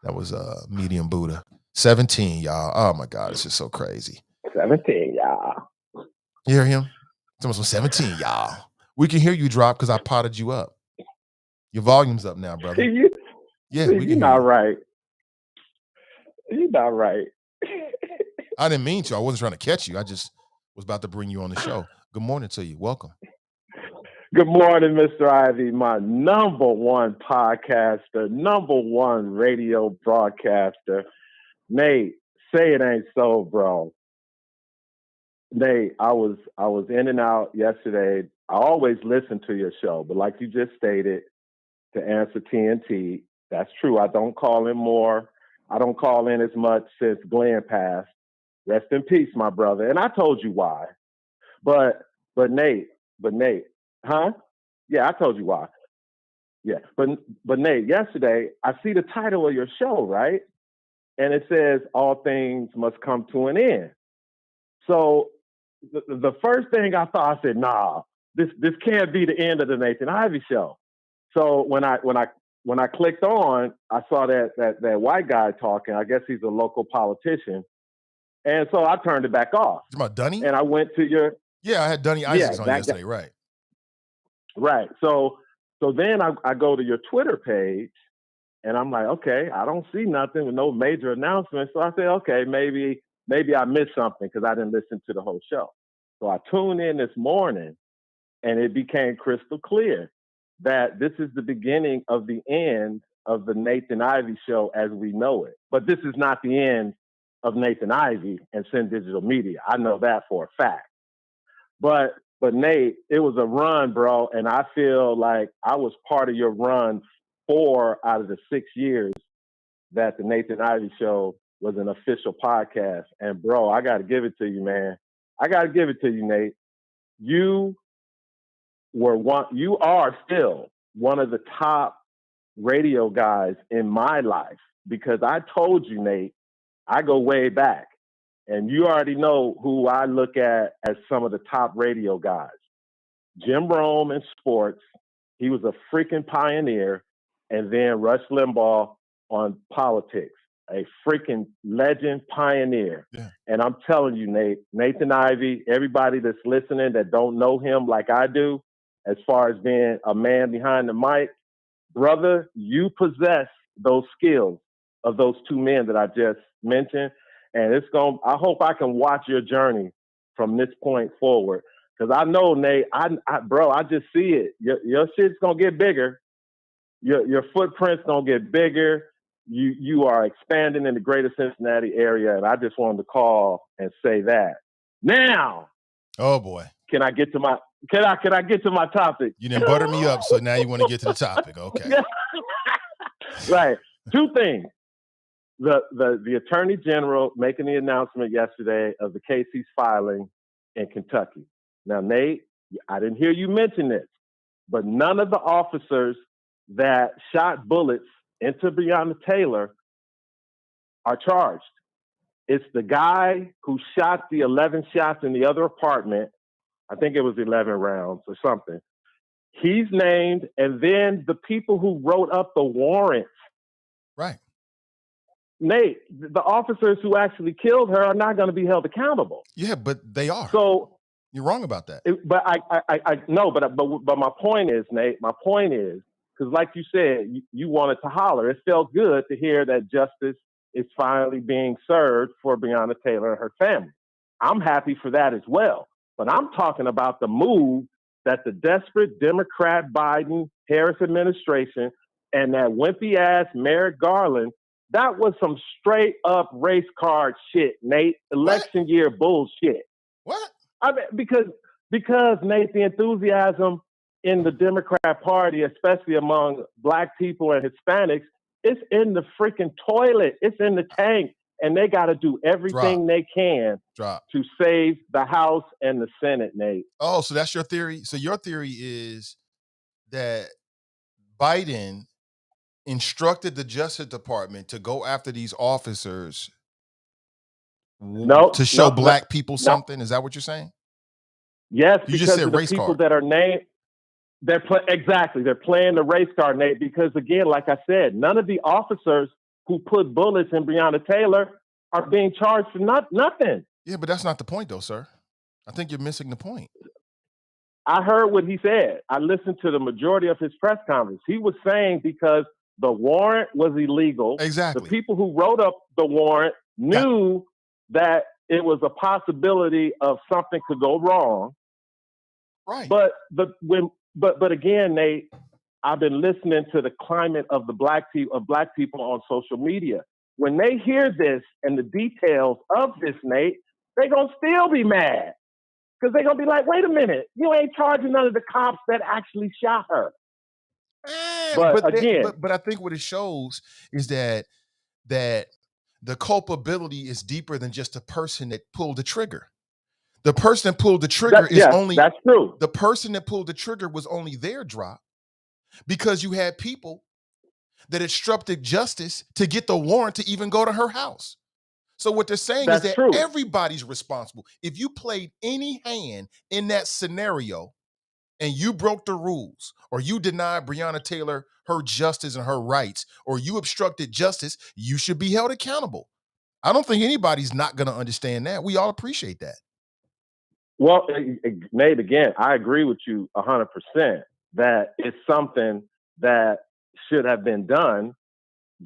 That was Medium Buddha. 17, y'all. Oh my God, it's just so crazy. 17, y'all. You hear him? Someone's 17, y'all. We can hear you drop because I potted you up. Your volume's up now, brother. Yeah, we can You're not right. You're not right. I didn't mean to. I wasn't trying to catch you. I just was about to bring you on the show. Good morning to you. Welcome. Good morning, Mr. Ivy, my number one podcaster, number one radio broadcaster. Nate, say it ain't so, bro. Nate, I was in and out yesterday. I always listen to your show, but like you just stated, to answer TNT, that's true. I don't call in more. I don't call in as much since Glenn passed. Rest in peace, my brother. And I told you why. But Nate, huh? Yeah, I told you why. Yeah, but Nate, yesterday I see the title of your show, right? And it says all things must come to an end. So the first thing I thought, I said, nah, this can't be the end of the Nathan Ivy show. So when I clicked on, I saw that white guy talking. I guess he's a local politician, and so I turned it back off. It's about Dunny? And I went to your I had Dunny Isaacs on yesterday, right? Right. So then I go to your Twitter page, and I'm like, okay, I don't see nothing with no major announcements. So I said, okay, maybe I missed something because I didn't listen to the whole show. So I tuned in this morning, and it became crystal clear that this is the beginning of the end of the Nathan Ivy show as we know it. But this is not the end of Nathan Ivy and Sin Digital Media. I know that for a fact. But Nate, it was a run, bro, and I feel like I was part of your run 4 out of the 6 years that the Nathan Ivy show was an official podcast. And bro, I got to give it to you, man. I got to give it to you, Nate. You are still one of the top radio guys in my life because I told you, Nate, I go way back. And you already know who I look at as some of the top radio guys. Jim Rome in sports. He was a freaking pioneer. And then Rush Limbaugh on politics. A freaking legend pioneer. Yeah. And I'm telling you, Nate, Nathan Ivy, everybody that's listening that don't know him like I do, as far as being a man behind the mic, brother, you possess those skills of those two men that I just mentioned. And I hope I can watch your journey from this point forward. Because I know, Nate, I just see it. Your shit's going to get bigger. Your footprint's going to get bigger. You are expanding in the greater Cincinnati area. And I just wanted to call and say that. Now. Oh, boy. Can I get to my topic? You didn't butter me up, so now you want to get to the topic. Okay. Right. 2 things. The Attorney General making the announcement yesterday of the case he's filing in Kentucky. Now, Nate, I didn't hear you mention this, but none of the officers that shot bullets into Breonna Taylor are charged. It's the guy who shot the 11 shots in the other apartment. I think it was 11 rounds or something. He's named, and then the people who wrote up the warrants. Right. Nate, the officers who actually killed her are not going to be held accountable. Yeah, but they are. So you're wrong about that. But my point is, Nate, because like you said, you wanted to holler. It felt good to hear that justice is finally being served for Breonna Taylor and her family. I'm happy for that as well. But I'm talking about the move that the desperate Democrat Biden-Harris administration and that wimpy-ass Merrick Garland, that was some straight-up race card shit, Nate. Election year bullshit. What? I mean, because Nate, the enthusiasm in the Democrat Party, especially among Black people and Hispanics, it's in the freaking toilet. It's in the tank. and they got to do everything they can to save the House and the Senate, Nate. Oh, so that's your theory? So your theory is that Biden instructed the Justice Department to go after these officers to show black people something? Is that what you're saying? Yes, you because just said of the race people card. that are named. Exactly. They're playing the race card, Nate, because again, like I said, none of the officers who put bullets in Breonna Taylor are being charged for nothing. Yeah, but that's not the point though, sir. I think you're missing the point. I heard what he said. I listened to the majority of his press conference. He was saying because the warrant was illegal. Exactly. The people who wrote up the warrant knew that it was a possibility of something could go wrong. Right. But again, Nate, I've been listening to the climate of the black people on social media. When they hear this and the details of this, Nate, they're gonna still be mad. Because they're going to be like, wait a minute, you ain't charging none of the cops that actually shot her. But I think what it shows is that the culpability is deeper than just the person that pulled the trigger. The person that pulled the trigger that's true. The person that pulled the trigger was only their drop because you had people that obstructed justice to get the warrant to even go to her house. So what they're saying is that everybody's responsible. If you played any hand in that scenario and you broke the rules or you denied Breonna Taylor her justice and her rights or you obstructed justice, you should be held accountable. I don't think anybody's not going to understand that. We all appreciate that. Well, Nate, again, I agree with you 100% that it's something that should have been done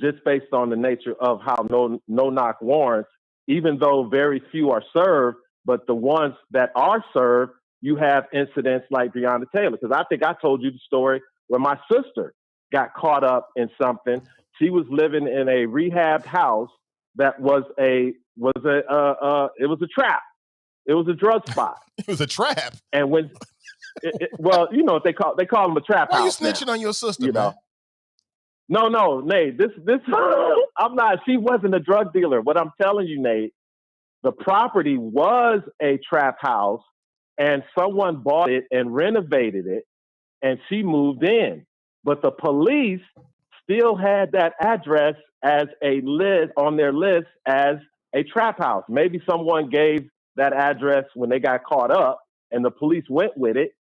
just based on the nature of how no-knock warrants, even though very few are served, but the ones that are served, you have incidents like Breonna Taylor. Because I think I told you the story where my sister got caught up in something. She was living in a rehabbed house that was a trap. It was a drug spot. It was a trap. And when, well, you know what they call them a trap house. Why are you snitching on your sister, man? No, Nate, this, I'm not, she wasn't a drug dealer. What I'm telling you, Nate, the property was a trap house and someone bought it and renovated it and she moved in. But the police still had that address as a list on their list as a trap house. Maybe someone gave that address when they got caught up and the police went with it.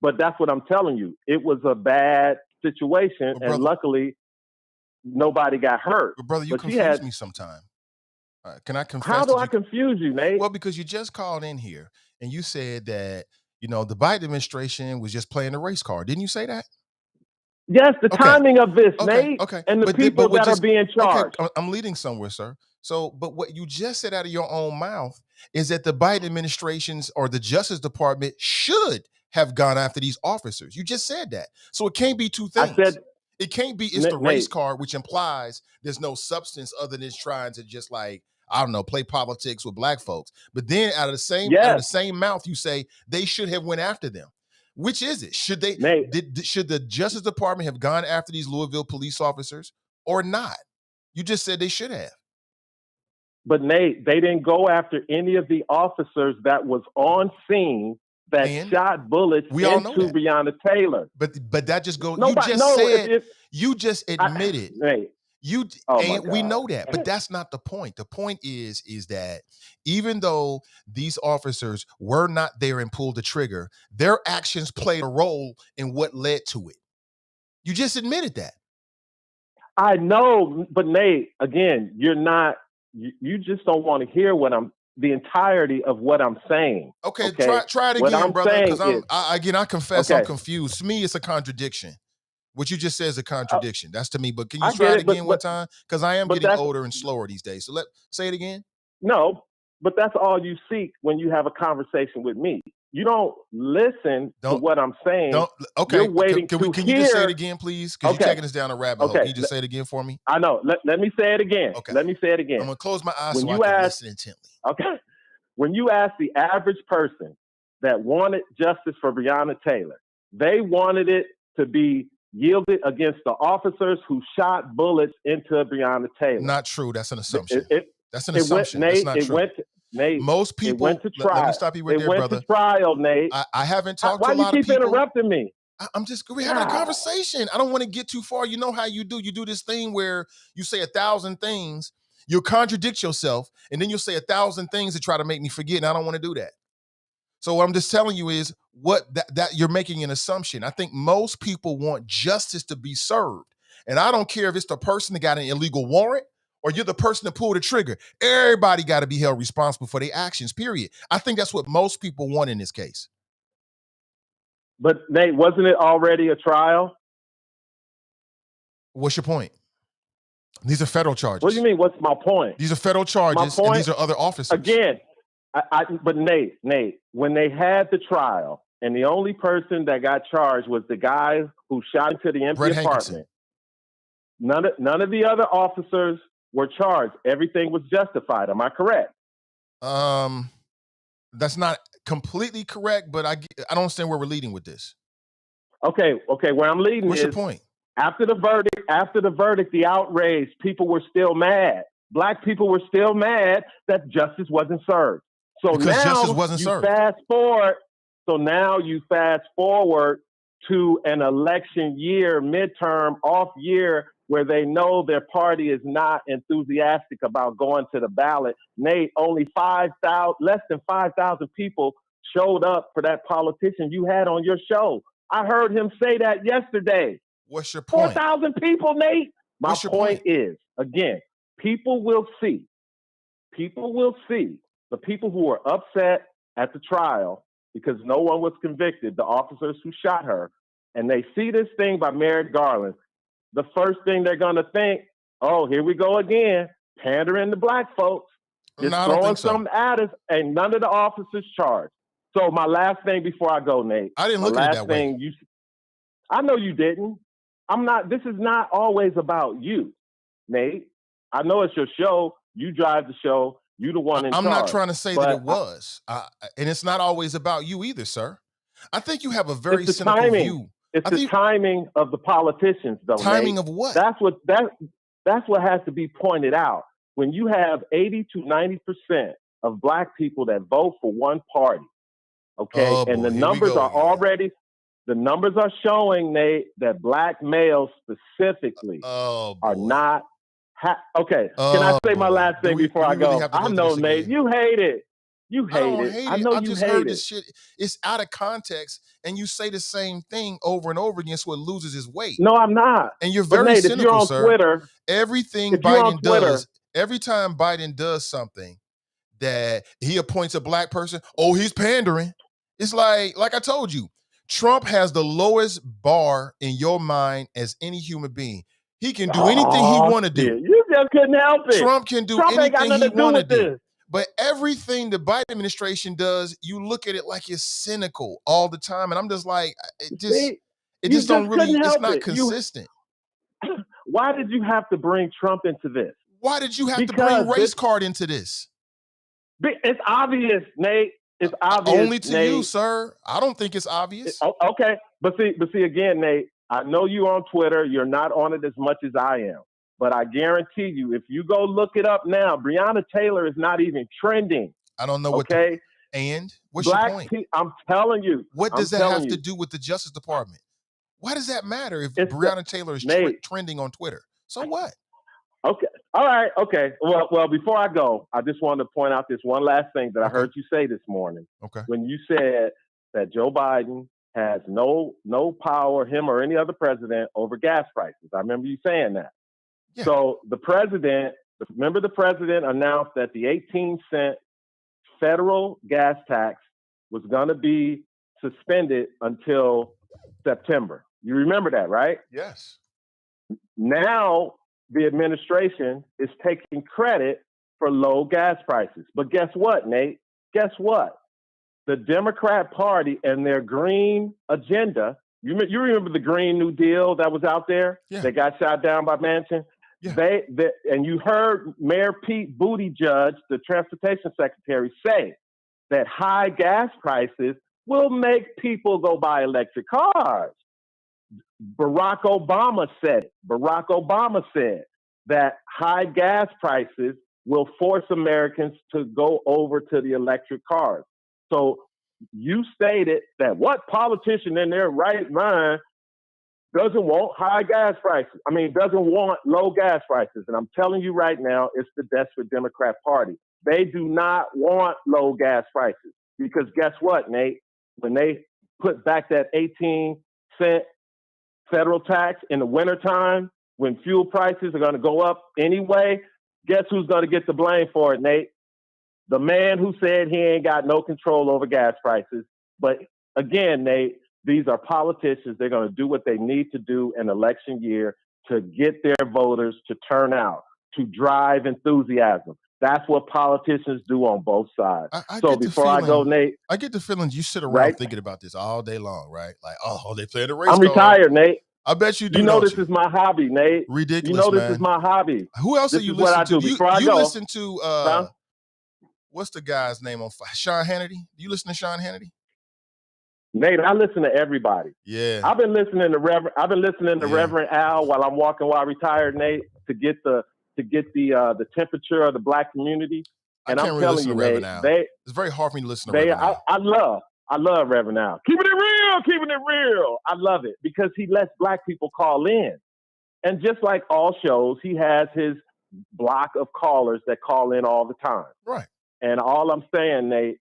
But that's what I'm telling you. It was a bad situation, and luckily, nobody got hurt. But brother, you confuse me sometime. Can I confess? How do I confuse you, Nate? Well, because you just called in here and you said that, the Biden administration was just playing the race card. Didn't you say that? Yes, the timing of this, Nate, okay. and the people that are being charged. Okay, I'm leading somewhere, sir. So, but what you just said out of your own mouth is that the Biden administrations or the Justice Department should have gone after these officers. You just said that. So it can't be two things. I said, it can't be it's the race card, which implies there's no substance other than trying to just play politics with black folks. But then out of the same mouth, you say they should have went after them. Which is it? Should they? Should the Justice Department have gone after these Louisville police officers or not? You just said they should have. But Nate, they didn't go after any of the officers that was on scene that shot bullets into Breonna Taylor. But that just goes. You just admitted. Nate. We know that, but that's not the point. The point is that even though these officers were not there and pulled the trigger, their actions played a role in what led to it. You just admitted that. I know, but Nate, again, you're not. You just don't want to hear the entirety of what I'm saying. Okay? Try it again, brother. Because I confess I'm confused. To me, it's a contradiction. What you just said is a contradiction. That's to me. But can you try it again one time? Because I am getting older and slower these days. So say it again. No, but that's all you seek when you have a conversation with me. You don't listen to what I'm saying. You're waiting Can you just say it again, please? Because you're taking us down a rabbit hole. Can you just say it again for me? I know. Let me say it again. Okay. Let me say it again. I'm going to close my eyes so I can listen intently. Okay. When you ask the average person that wanted justice for Breonna Taylor, they wanted it to be yielded against the officers who shot bullets into Breonna Taylor. Not true. That's an assumption. That's an assumption. That's not true. Nate, Most people, it went to trial. let me stop you right there, brother. It went to trial, Nate. I haven't talked Why to a lot you of keep people. interrupting me? We're having a conversation. I don't want to get too far. You know how you do. You do this thing where you say 1,000 things, you'll contradict yourself, and then you'll say 1,000 things to try to make me forget, and I don't want to do that. So what I'm just telling you is that you're making an assumption. I think most people want justice to be served. And I don't care if it's the person that got an illegal warrant or you're the person that pulled the trigger. Everybody got to be held responsible for their actions, period. I think that's what most people want in this case. But Nate, wasn't it already a trial? What's your point? These are federal charges. What do you mean, what's my point? These are federal charges, and these are other officers. Again, but Nate, when they had the trial, and the only person that got charged was the guy who shot into the empty apartment. None of the other officers were charged. Everything was justified. Am I correct? That's not completely correct, but I don't understand where we're leading with this. Okay. Where I'm leading What's your point? After the verdict, the outrage, people were still mad. Black people were still mad that justice wasn't served. So because now justice wasn't served. Now you fast forward to an election year, midterm, off year, where they know their party is not enthusiastic about going to the ballot. Nate, only less than 5,000 people showed up for that politician you had on your show. I heard him say that yesterday. What's your point? 4,000 people, Nate. My point is, again, people will see. People will see the people who are upset at the trial because no one was convicted, the officers who shot her, and they see this thing by Merrick Garland. The first thing they're going to think, oh, here we go again, pandering to black folks, just throwing something at us, and none of the officers charged. So my last thing before I go, Nate. I didn't look at it that way. I know you didn't. This is not always about you, Nate. I know it's your show. You drive the show. You the one in charge. I'm not trying to say that it was. And it's not always about you either, sir. I think you have a very cynical view. It's the timing of the politicians, though. Timing Nate. Of what? That's what has to be pointed out. When you have 80 to 90% of black people that vote for one party, okay, and the numbers are showing, Nate, that black males specifically are not. Can I say my last thing before I go? I know, Nate, you hate it. You hate it. I know you hate it. I just heard this shit. It's out of context, and you say the same thing over and over again, so it loses its weight. No, I'm not. And you're very cynical, if you're on sir. Twitter, everything Biden does, every time Biden does something that he appoints a black person, he's pandering. It's like I told you, Trump has the lowest bar in your mind as any human being. He can do anything he want to do. You just couldn't help it. Trump can do anything he want to do. But everything the Biden administration does, you look at it like it's cynical all the time. And I'm just like, it's not consistent. Why did you have to bring Trump into this? Why did you have to bring race card into this? It's obvious, Nate. It's obvious. Only to you, sir. I don't think it's obvious. Okay. But see again, Nate, I know you on Twitter. You're not on it as much as I am. But I guarantee you, if you go look it up now, Breonna Taylor is not even trending. I don't know what. And what's your point? I'm telling you. What does that have to do with the Justice Department? Why does that matter if Breonna Taylor is trending on Twitter? So what? Okay. All right. Okay. Well, before I go, I just wanted to point out this one last thing that I heard you say this morning. Okay. When you said that Joe Biden has no power, him or any other president, over gas prices. I remember you saying that. Yeah. So the president announced that the 18-cent federal gas tax was going to be suspended until September. You remember that, right? Yes. Now the administration is taking credit for low gas prices. But guess what, Nate? Guess what? The Democrat Party and their green agenda, you remember the Green New Deal that was out there? Yeah. That got shot down by Manchin? Yeah. And you heard Mayor Pete Buttigieg, the transportation secretary, say that high gas prices will make people go buy electric cars. Barack Obama said that high gas prices will force Americans to go over to the electric cars. So you stated that what politician in their right mind doesn't want high gas prices? I mean, doesn't want low gas prices. And I'm telling you right now, it's the desperate Democrat Party. They do not want low gas prices because guess what, Nate? When they put back that 18-cent federal tax in the wintertime, when fuel prices are going to go up anyway, guess who's going to get the blame for it, Nate? The man who said he ain't got no control over gas prices. But again, Nate, these are politicians. They're going to do what they need to do in election year to get their voters to turn out, to drive enthusiasm. That's what politicians do on both sides. So before I go, Nate, I get the feeling you sit around right? thinking about this all day long, right? Like, oh, they play the race I'm card. retired, Nate. I bet you do. You know don't this you? is my hobby, Nate. Ridiculous, You know this man. is my hobby. Who else This are you is what I listening do. to? Before I You go, listen to what's the guy's name on Sean Hannity? Do you listen to Sean Hannity? Nate, I listen to everybody. Yeah. I've been listening to Reverend Al while I'm walking while I retired, Nate, to get the temperature of the black community. And I'm telling you, Nate, it's very hard for me to listen to Reverend Al. I love Reverend Al. Keeping it real. I love it because he lets black people call in. And just like all shows, he has his block of callers that call in all the time. Right. And all I'm saying, Nate,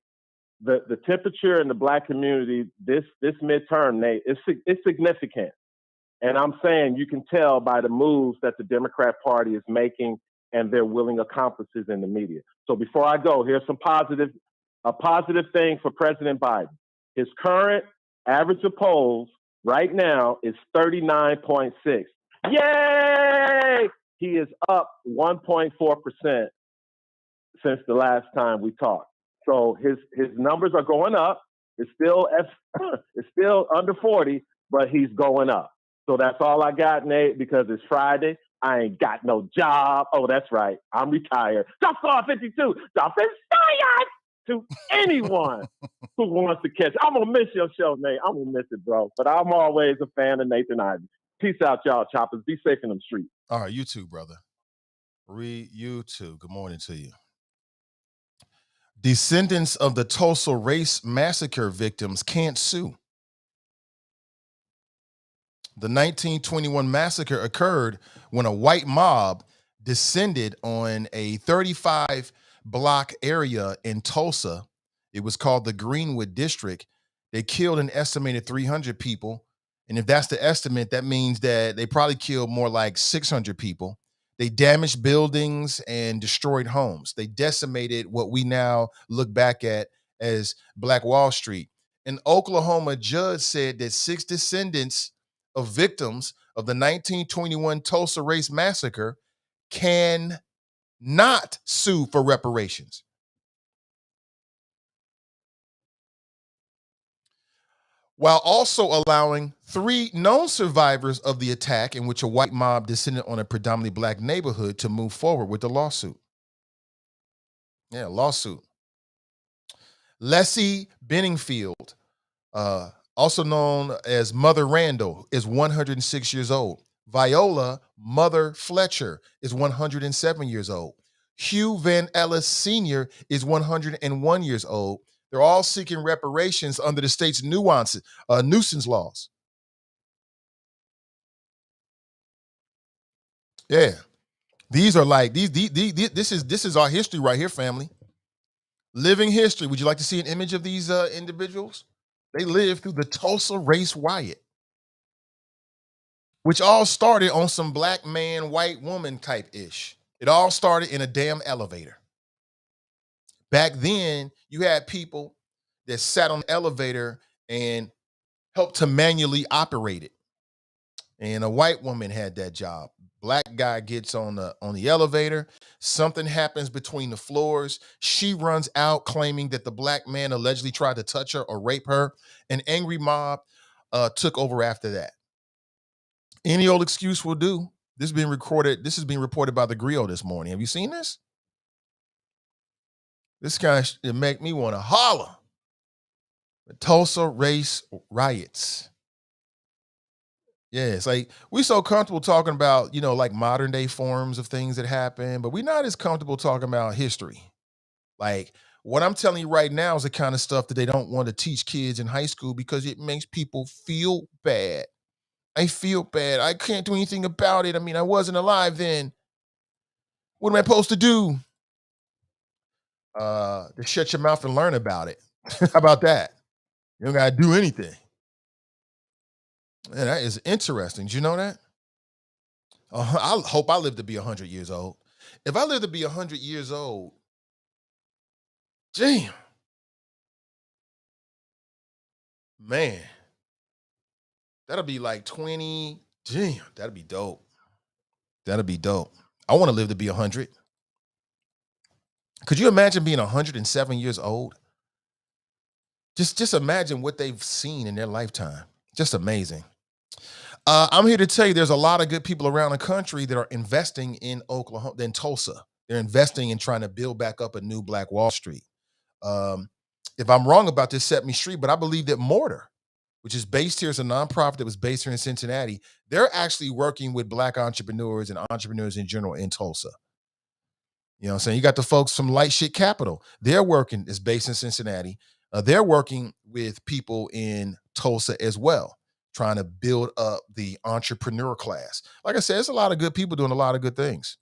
the temperature in the black community this midterm, Nate, it's significant. And I'm saying you can tell by the moves that the Democrat Party is making and their willing accomplices in the media. So before I go, here's a positive thing for President Biden. His current average of polls right now is 39.6. Yay! He is up 1.4% since the last time we talked. So his numbers are going up. It's still under 40, but he's going up. So that's all I got, Nate, because it's Friday. I ain't got no job. Oh, that's right. I'm retired. Drop star 52. Drop it to anyone who wants to catch. I'm going to miss your show, Nate. I'm going to miss it, bro. But I'm always a fan of Nathan Ivey. Peace out, y'all, choppers. Be safe in them streets. All right, you too, brother. You too. Good morning to you. Descendants of the Tulsa race massacre victims can't sue. The 1921 massacre occurred when a white mob descended on a 35-block area in Tulsa. It was called the Greenwood District. They killed an estimated 300 people. And if that's the estimate, that means that they probably killed more like 600 people. They damaged buildings and destroyed homes. They decimated what we now look back at as Black Wall Street. An Oklahoma judge said that 6 descendants of victims of the 1921 Tulsa race massacre can not sue for reparations. While also allowing 3 known survivors of the attack in which a white mob descended on a predominantly black neighborhood to move forward with the lawsuit. Yeah, lawsuit. Leslie Benningfield, also known as Mother Randall, is 106 years old. Viola Mother Fletcher is 107 years old. Hugh Van Ellis Sr. is 101 years old. They're all seeking reparations under the state's nuisance laws. Yeah, these are like these. This is our history right here, family. Living history. Would you like to see an image of these individuals? They lived through the Tulsa race riot, which all started on some black man, white woman type ish. It all started in a damn elevator. Back then, you had people that sat on the elevator and helped to manually operate it. And a white woman had that job. Black guy gets on the elevator. Something happens between the floors. She runs out claiming that the black man allegedly tried to touch her or rape her. An angry mob took over after that. Any old excuse will do. This is being recorded. This is being reported by the Griot this morning. Have you seen this? This guy it make me want to holler. The Tulsa race riots. Yeah, it's like we so comfortable talking about, like modern day forms of things that happen, but we're not as comfortable talking about history. Like what I'm telling you right now is the kind of stuff that they don't want to teach kids in high school because it makes people feel bad. I feel bad. I can't do anything about it. I mean, I wasn't alive then. What am I supposed to do? To shut your mouth and learn about it. How about that? You don't gotta do anything. Man, that is interesting. Did you know that? I hope I live to be 100 years old. If I live to be 100 years old, damn, man, that'll be like 20. Damn, that'd be dope. That'd be dope. I want to live to be 100. Could you imagine being 107 years old? Just imagine what they've seen in their lifetime. Just amazing. I'm here to tell you there's a lot of good people around the country that are investing in Oklahoma, in Tulsa. They're investing in trying to build back up a new Black Wall Street. Um, if I'm wrong about this, set me straight, but I believe that Mortar, which is based here as a nonprofit that was based here in Cincinnati, they're actually working with Black entrepreneurs and entrepreneurs in general in Tulsa. You know what I'm saying? You got the folks from Light Shit Capital. They're working, is based in Cincinnati. They're working with people in Tulsa as well, trying to build up the entrepreneur class. Like I said, there's a lot of good people doing a lot of good things.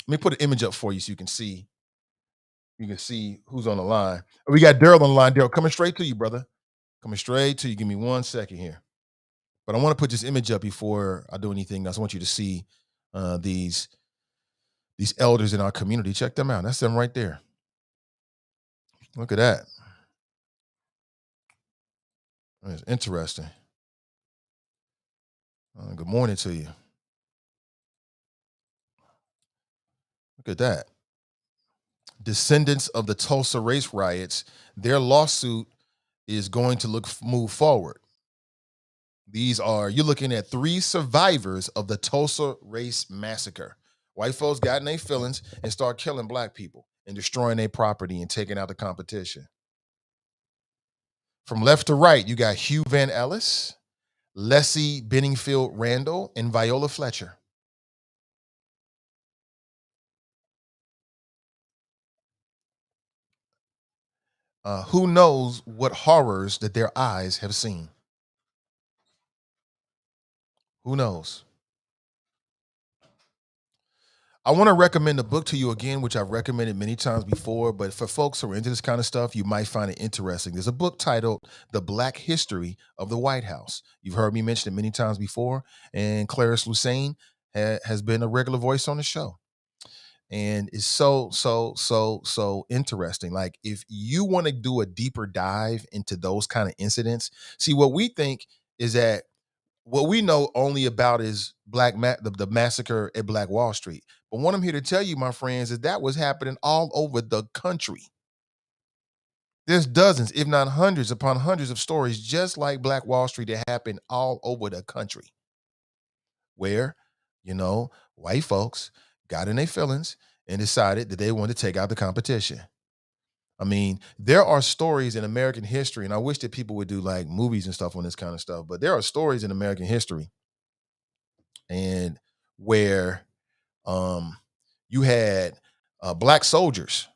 Let me put an image up for you so you can see. You can see who's on the line. We got Daryl on the line. Daryl, coming straight to you, brother. Coming straight to you. Give me 1 second here. But I want to put this image up before I do anything else. I want you to see these elders in our community. Check them out. That's them right there. Look at that. That's interesting. Good morning to you. Look at that. Descendants of the Tulsa race riots, their lawsuit is going to move forward. You're looking at 3 survivors of the Tulsa race massacre. White folks got in their feelings and start killing Black people and destroying their property and taking out the competition. From left to right, you got Hugh Van Ellis, Leslie Benningfield Randall, and Viola Fletcher. Who knows what horrors that their eyes have seen? Who knows? I want to recommend a book to you again, which I've recommended many times before, but for folks who are into this kind of stuff, you might find it interesting. There's a book titled The Black History of the White House. You've heard me mention it many times before, and Clarice Lucene has been a regular voice on the show. And it's so interesting. Like, if you want to do a deeper dive into those kind of incidents, see, what we think is that what we know only about is the massacre at Black Wall Street. But what I'm here to tell you, my friends, is that was happening all over the country. There's dozens, if not hundreds upon hundreds of stories just like Black Wall Street that happened all over the country, where, white folks got in their feelings and decided that they wanted to take out the competition. I mean, there are stories in American history, and I wish that people would do like movies and stuff on this kind of stuff, but there are stories in American history and where you had Black soldiers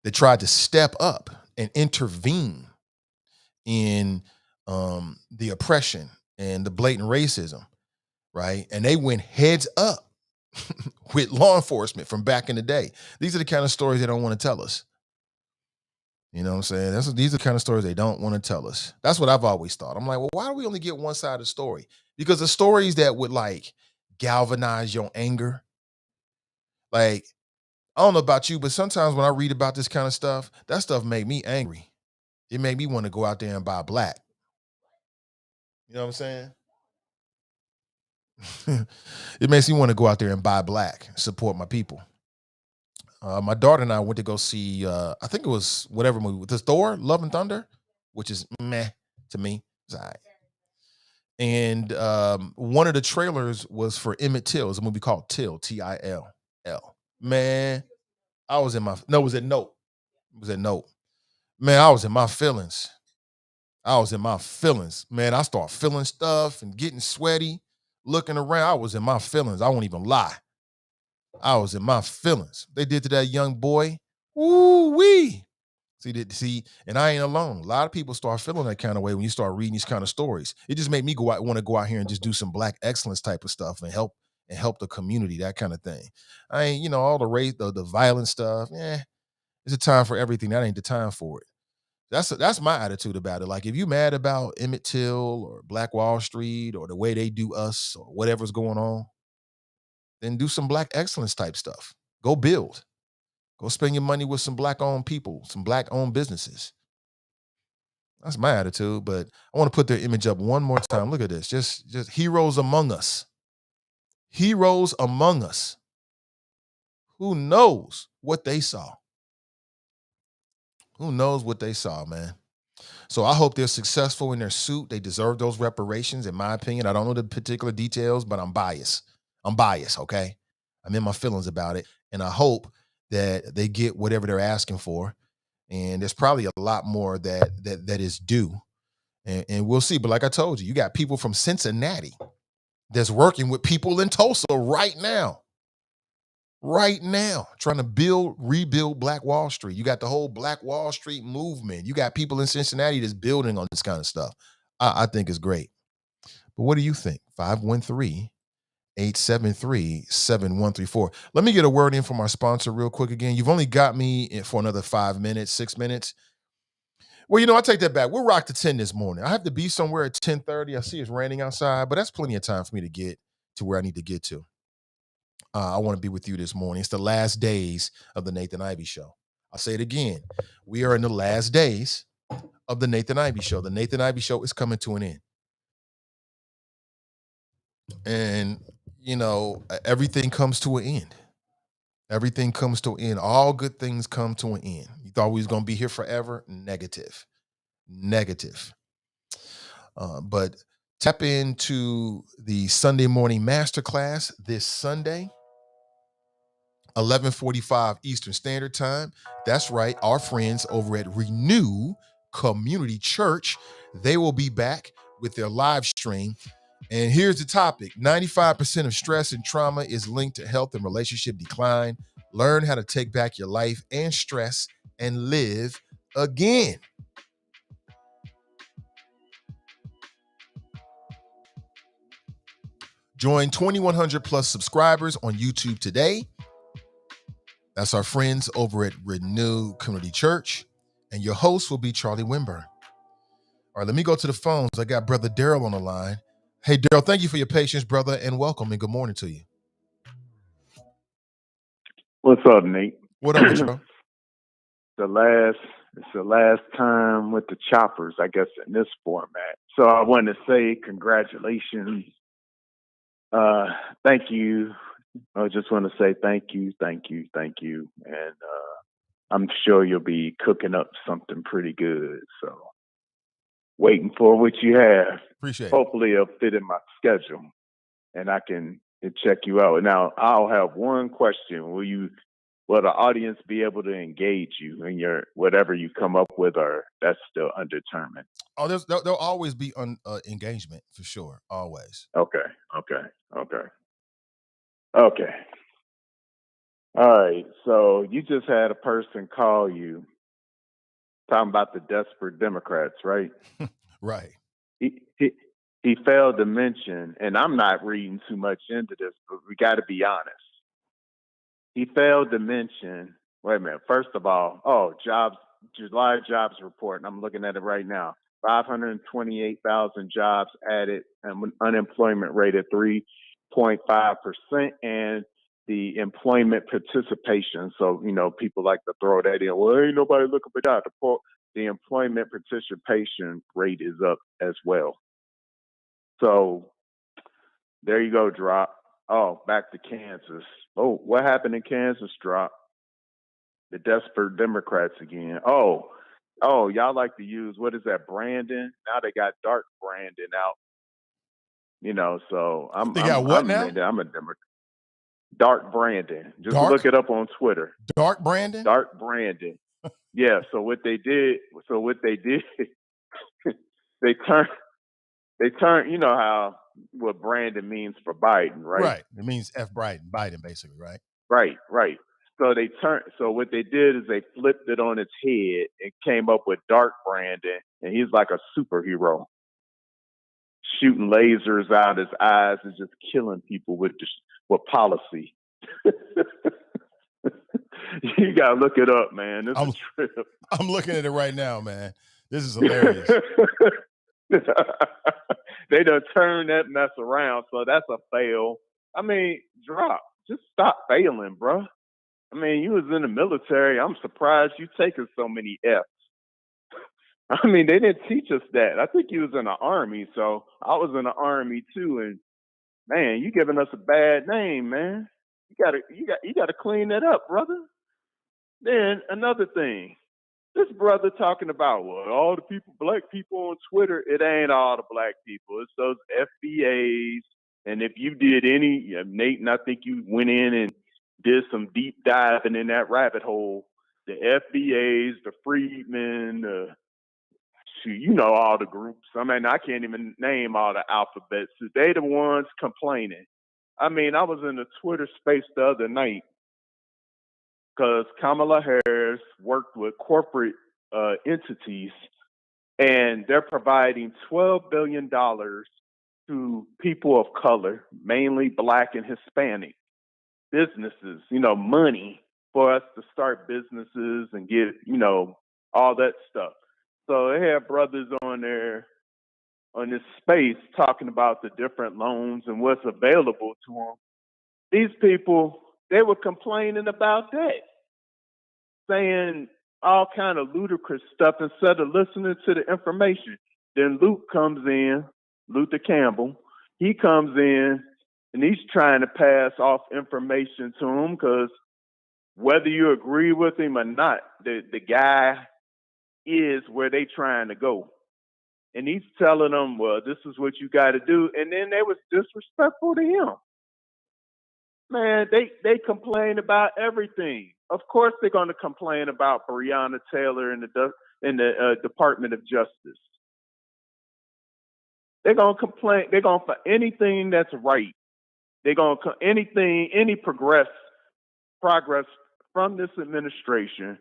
that tried to step up and intervene in the oppression and the blatant racism, right? And they went heads up with law enforcement from back in the day. These are the kind of stories they don't want to tell us. You know what I'm saying? These are the kind of stories they don't want to tell us. That's what I've always thought. I'm like, well, why do we only get one side of the story? Because the stories that would like galvanize your anger, like, I don't know about you, but sometimes when I read about this kind of stuff, that stuff made me angry. It made me want to go out there and buy black. You know what I'm saying? It makes me want to go out there and buy black, support my people. My daughter and I went to go see, I think it was whatever movie, the Thor, Love and Thunder, which is meh to me. It's all right. And one of the trailers was for Emmett Till. It's a movie called Till, T-I-L-L. Man, I was in my, no, it was at Note. It was at Note. Man, I was in my feelings. I was in my feelings, man. I start feeling stuff and getting sweaty, looking around. I was in my feelings. I won't even lie. I was in my feelings. They did to that young boy. Woo-wee. See, and I ain't alone. A lot of people start feeling that kind of way when you start reading these kind of stories. It just made me want to go out here and just do some Black excellence type of stuff and help the community, that kind of thing. I ain't, all the race, the violent stuff. It's a time for everything. That ain't the time for it. That's my attitude about it. Like, if you mad about Emmett Till or Black Wall Street or the way they do us or whatever's going on, then do some Black excellence type stuff. Go build. Go spend your money with some Black-owned people, some Black-owned businesses. That's my attitude. But I want to put their image up one more time. Look at this. Just heroes among us. Heroes among us. Who knows what they saw? Who knows what they saw, man? So I hope they're successful in their suit. They deserve those reparations, in my opinion. I don't know the particular details, but I'm biased. Okay? I'm in my feelings about it. And I hope that they get whatever they're asking for. And there's probably a lot more that is due. And we'll see. But like I told you got people from Cincinnati that's working with people in Tulsa right now, trying to rebuild Black Wall Street. You got the whole Black Wall Street movement. You got people in Cincinnati that's building on this kind of stuff. I think it's great. But what do you think? 513-873-7134. Let me get a word in from our sponsor real quick again. You've only got me for another 5 minutes, 6 minutes. Well, I take that back. We'll rock to 10 this morning. I have to be somewhere at 10:30. I see it's raining outside, but that's plenty of time for me to get to where I need to get to. I want to be with you this morning. It's the last days of the Nathan Ivey Show. I'll say it again. We are in the last days of the Nathan Ivey Show. The Nathan Ivey Show is coming to an end. And, everything comes to an end. Everything comes to an end. All good things come to an end. You thought we was going to be here forever? Negative. But tap into the Sunday morning masterclass this Sunday, 11:45 Eastern Standard Time. That's right. Our friends over at Renew Community Church, they will be back with their live stream. And here's the topic. 95% of stress and trauma is linked to health and relationship decline. Learn how to take back your life and stress and live again. Join 2,100 plus subscribers on YouTube today. That's our friends over at Renew Community Church. And your host will be Charlie Winburn. All right, let me go to the phones. I got Brother Daryl on the line. Hey, Daryl, thank you for your patience, brother, and welcome and good morning to you. What's up, Nate? What up, bro? It's the last time with the Choppers, I guess, in this format. So I want to say congratulations. Thank you. I just want to say thank you. And I'm sure you'll be cooking up something pretty good. So waiting for what you have. Appreciate it. Hopefully it'll fit in my schedule and I can check you out. Now, I'll have one question. Will the audience be able to engage you in your whatever you come up with, or that's still undetermined? Oh, there'll always be engagement for sure. Always. Okay. All right. So you just had a person call you talking about the desperate Democrats, right? Right. He failed to mention, and I'm not reading too much into this, but we got to be honest. He failed to mention, wait a minute, first of all, July jobs report, and I'm looking at it right now. 528,000 jobs added, and unemployment rate at 3.5%, and the employment participation. So, people like to throw that in. Well, ain't nobody looking for jobs. The employment participation rate is up as well. So there you go, Drop. Oh, back to Kansas. Oh, what happened in Kansas, Drop? The desperate Democrats again. Oh, y'all like to use, what is that, Brandon? Now they got Dark Brandon out. So I'm a Democrat. Dark Brandon. Just look it up on Twitter. Dark Brandon? Dark Brandon. Yeah, so what they did they turn. You know how what Brandon means for Biden, right? Right. It means F Biden, basically, right? Right. So they turned. So what they did is they flipped it on its head and came up with Dark Brandon, and he's like a superhero, shooting lasers out his eyes and just killing people with policy. You gotta look it up, man. It's a trip. I'm looking at it right now, man. This is hilarious. They done turned that mess around, so that's a fail. I mean, just stop failing, bro. I mean, you was in the military. I'm surprised you taking so many F's. I mean, they didn't teach us that. I think you was in the Army, so I was in the Army too. And man, you giving us a bad name, man. You gotta clean that up, brother. Then another thing, this brother talking about all the black people on Twitter. It ain't all the black people. It's those FBAs. And if you did Nate, and I think you went in and did some deep diving in that rabbit hole. The FBAs, the freedmen, you know all the groups. I mean, I can't even name all the alphabets. So they the ones complaining. I mean, I was in the Twitter space the other night because Kamala Harris worked with corporate entities, and they're providing $12 billion to people of color, mainly Black and Hispanic businesses, money for us to start businesses and get, all that stuff. So they have brothers on there on this space talking about the different loans and what's available to them. These people, they were complaining about that, saying all kind of ludicrous stuff instead of listening to the information. Then Luther Campbell, he comes in and he's trying to pass off information to him because whether you agree with him or not, the guy is where they trying to go. And he's telling them, well, this is what you got to do. And then they was disrespectful to him. Man, they complain about everything. Of course, they're going to complain about Breonna Taylor in the Department of Justice. They're going to complain. They're going for anything that's right. They're going to any progress from this administration,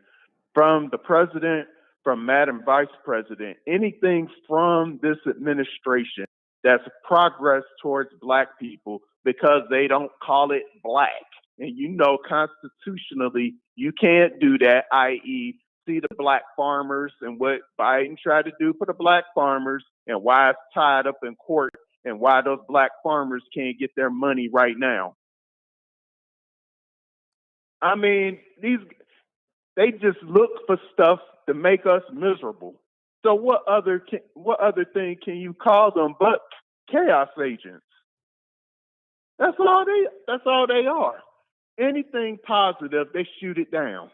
from the president, from Madam Vice President, anything from this administration that's progress towards Black people because they don't call it Black. And constitutionally, you can't do that, i.e., see the Black farmers and what Biden tried to do for the Black farmers and why it's tied up in court and why those Black farmers can't get their money right now. I mean, they just look for stuff to make us miserable. So what other thing can you call them but chaos agents? That's all they are. Anything positive, they shoot it down.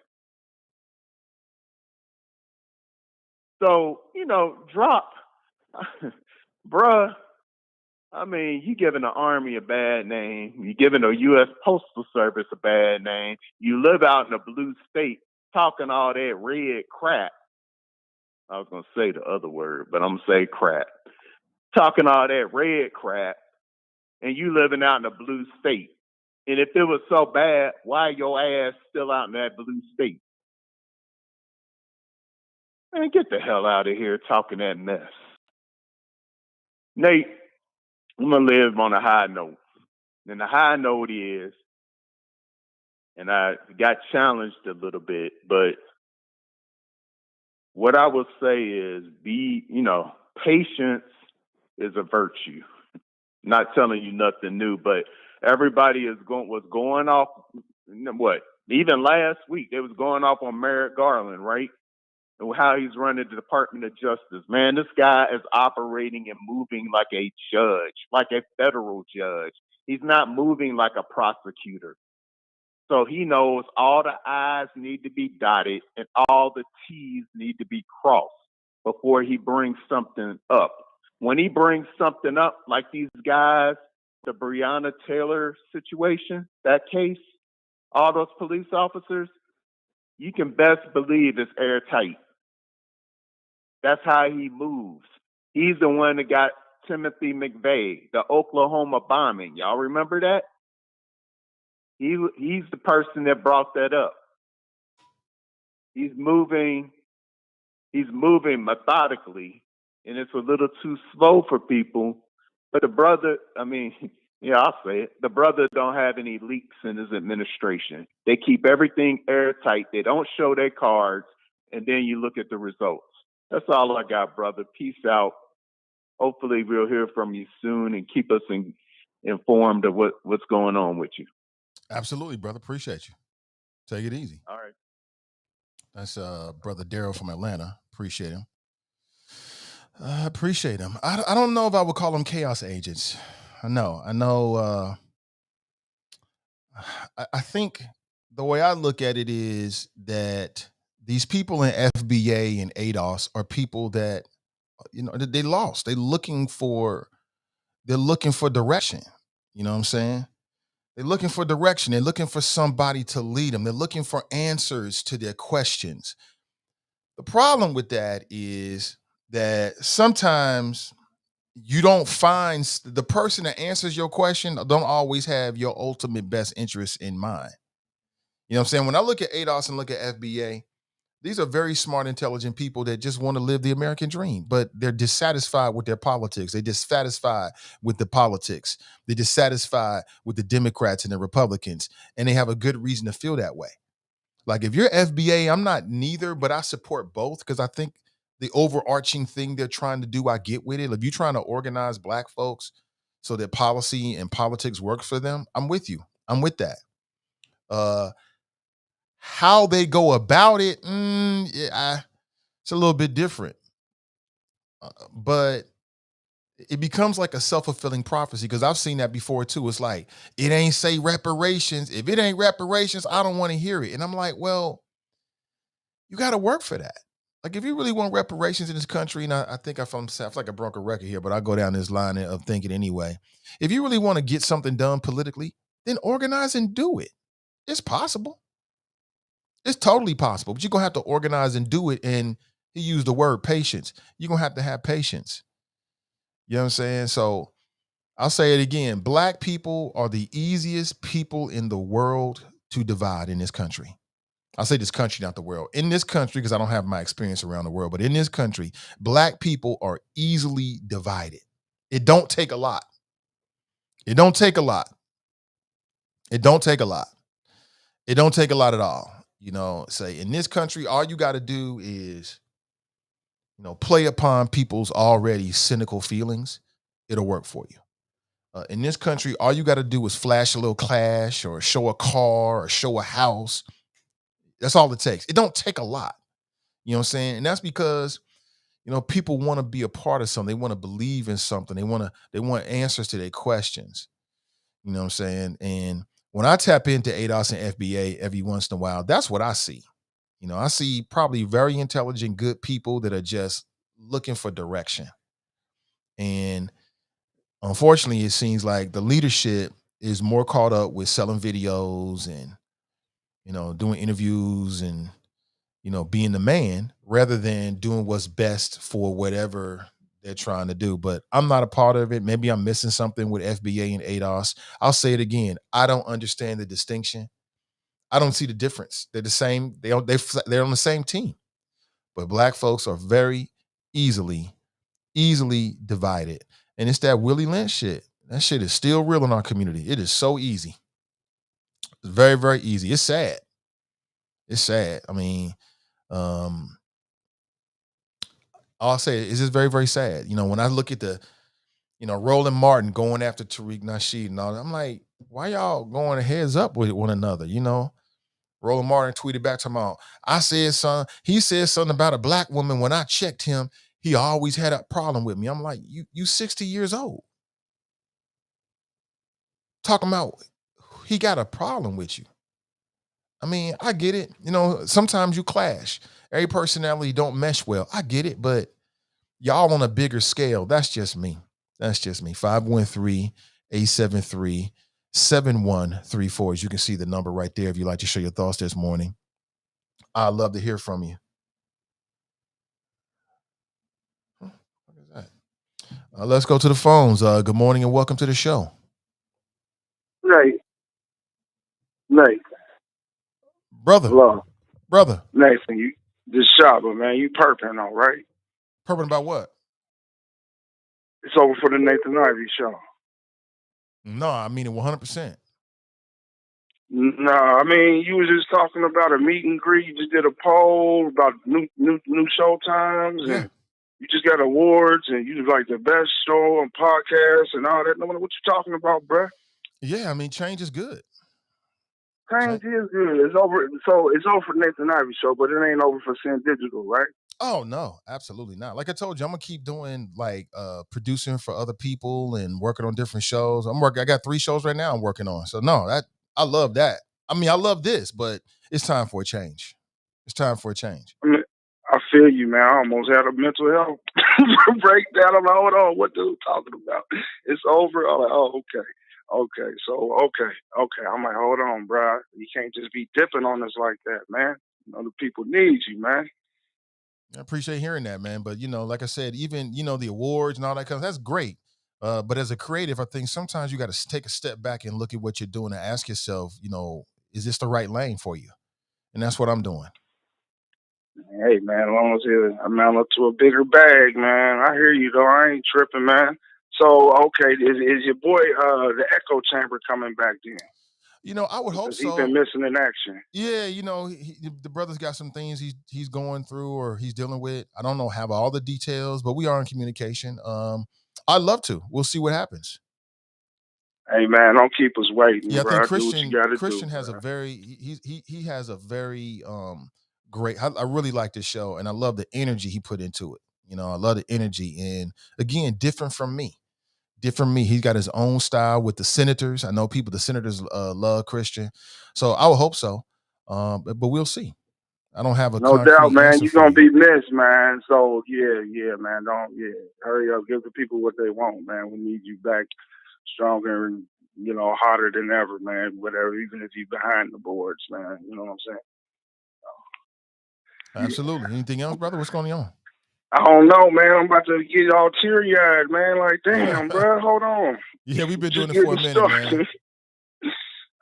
So, drop, bruh. I mean, you giving the Army a bad name. You giving the U.S. Postal Service a bad name. You live out in a blue state talking all that red crap. I was going to say the other word, but I'm going to say crap. Talking all that red crap, and you living out in a blue state. And if it was so bad, why your ass still out in that blue state? Man, get the hell out of here talking that mess. Nate, I'm going to live on a high note. And the high note is, and I got challenged a little bit, but what I will say is patience is a virtue. Not telling you nothing new, but everybody was going off, even last week, they was going off on Merrick Garland, right? And how he's running the Department of Justice. Man, this guy is operating and moving like a judge, like a federal judge. He's not moving like a prosecutor. So he knows all the I's need to be dotted and all the T's need to be crossed before he brings something up. When he brings something up, like these guys, the Breonna Taylor situation, that case, all those police officers, you can best believe it's airtight. That's how he moves. He's the one that got Timothy McVeigh, the Oklahoma bombing. Y'all remember that? He's the person that brought that up. He's moving methodically, and it's a little too slow for people. But the brother, I mean, yeah, I'll say it. The brother don't have any leaks in his administration. They keep everything airtight. They don't show their cards, and then you look at the results. That's all I got, brother. Peace out. Hopefully we'll hear from you soon and keep us informed of what's going on with you. Absolutely, brother. Appreciate you. Take it easy. All right. That's brother Daryl from Atlanta. Appreciate him. Appreciate him. I don't know if I would call them chaos agents. I know. I think the way I look at it is that these people in FBA and ADOS are people that, they lost. They're looking for direction. You know what I'm saying? They're looking for direction. They're looking for somebody to lead them. They're looking for answers to their questions. The problem with that is that sometimes you don't find the person that answers your question don't always have your ultimate best interest in mind. You know what I'm saying? When I look at ADOS and look at FBA, these are very smart, intelligent people that just want to live the American dream, but they're dissatisfied with their politics. They're dissatisfied with the politics. They're dissatisfied with the Democrats and the Republicans, and they have a good reason to feel that way. Like if you're FBA, I'm not neither, but I support both because I think the overarching thing they're trying to do, I get with it. If you're trying to organize Black folks so that policy and politics works for them, I'm with you. I'm with that. How they go about it, it's a little bit different. But it becomes like a self-fulfilling prophecy because I've seen that before too. It's like, it ain't say reparations. If it ain't reparations, I don't want to hear it. And I'm like, well, you got to work for that. Like if you really want reparations in this country, and I think I feel like a broken record here, but I go down this line of thinking anyway. If you really want to get something done politically, then organize and do it. It's possible. It's totally possible, but you're going to have to organize and do it. And he used the word patience. You're going to have patience. You know what I'm saying? So I'll say it again. Black people are the easiest people in the world to divide in this country. I'll say this country, not the world. In this country, because I don't have my experience around the world, but in this country, Black people are easily divided. It don't take a lot. It don't take a lot. It don't take a lot. It don't take a lot at all. Say in this country, all you got to do is, play upon people's already cynical feelings. It'll work for you. In this country, all you got to do is flash a little cash or show a car or show a house. That's all it takes. It don't take a lot. You know what I'm saying? And that's because, people want to be a part of something. They want to believe in something. They want answers to their questions. You know what I'm saying? And when I tap into ADOS and FBA every once in a while, that's what I see. I see probably very intelligent, good people that are just looking for direction. And unfortunately, it seems like the leadership is more caught up with selling videos and, doing interviews and, being the man rather than doing what's best for whatever they're trying to do. But I'm not a part of it. Maybe I'm missing something with FBA and ADOS. I'll say it again. I don't understand the distinction. I don't see the difference. They're the same. They're on the same team. But Black folks are very easily divided. And it's that Willie Lynch shit. That shit is still real in our community. It is so easy. It's very, very easy. It's sad. It's sad. I mean, all I'll say is it's very, very sad. When I look at the, Roland Martin going after Tariq Nasheed and all that, I'm like, why y'all going heads up with one another? Roland Martin tweeted back to him, he said something about a Black woman. When I checked him, he always had a problem with me. I'm like, you 60 years old. Talking about he got a problem with you. I mean, I get it. Sometimes you clash. Every personality don't mesh well. I get it, but y'all on a bigger scale. That's just me. 513-873-7134. As you can see the number right there if you'd like to share your thoughts this morning. I'd love to hear from you. What is that? Let's go to the phones. Good morning and welcome to the show. Nate, Brother, hello. brother. You this shopper, man, you perping all right? Purping about what? It's over for the Nathan Ivey show. No, I mean it 100%. No, I mean you was just talking about a meet and greet. You just did a poll about new show times, Yeah. and you just got awards, and you was like the best show on podcasts and all that. No, what you talking about, bruh? Yeah, I mean change is good. Change is good. It's over. So it's over for Nathan Ivey show, but it ain't over for Sin Digital, right? Oh no, absolutely not. Like I told you, I'm gonna keep doing like producing for other people and working on different shows. I got 3 shows right now I'm working on. So no, I love that. I mean, I love this, but it's time for a change. It's time for a change. I mean, I feel you, man. I almost had a mental health breakdown. I'm like, hold on, what dude talking about? It's over. I'm like, oh, okay. Okay, so okay. I'm like, hold on, bro. You can't just be dipping on us like that, man. You know, the people need you, man. I appreciate hearing that, man. But like I said, even the awards and all that that's great. But as a creative, I think sometimes you got to take a step back and look at what you're doing and ask yourself, is this the right lane for you? And that's what I'm doing. Hey, man, as long as you amount up to a bigger bag, man. I hear you, though. I ain't tripping, man. So, okay, is your boy, the Echo Chamber coming back then? I would hope so. He's been missing in action. Yeah, the brother's got some things he's going through or he's dealing with. I don't have all the details, but we are in communication. I'd love to. We'll see what happens. Hey man, don't keep us waiting. Yeah, bro. I think Christian has a very he has a very great. I really like this show, and I love the energy he put into it. I love the energy, and again, different from me. He's got his own style with the Senators. I know the Senators love Christian, so I would hope so. But we'll see. I don't have a no concrete doubt, man. answer You're for gonna you. be missed, man. So yeah, man. Hurry up. Give the people what they want, man. We need you back stronger and hotter than ever, man. Whatever, even if you're behind the boards, man. You know what I'm saying? Absolutely. Anything else, brother? What's going on? I don't know, man. I'm about to get all teary-eyed, man. Like, damn, bro, hold on. Yeah, we've been doing it for a minute, man.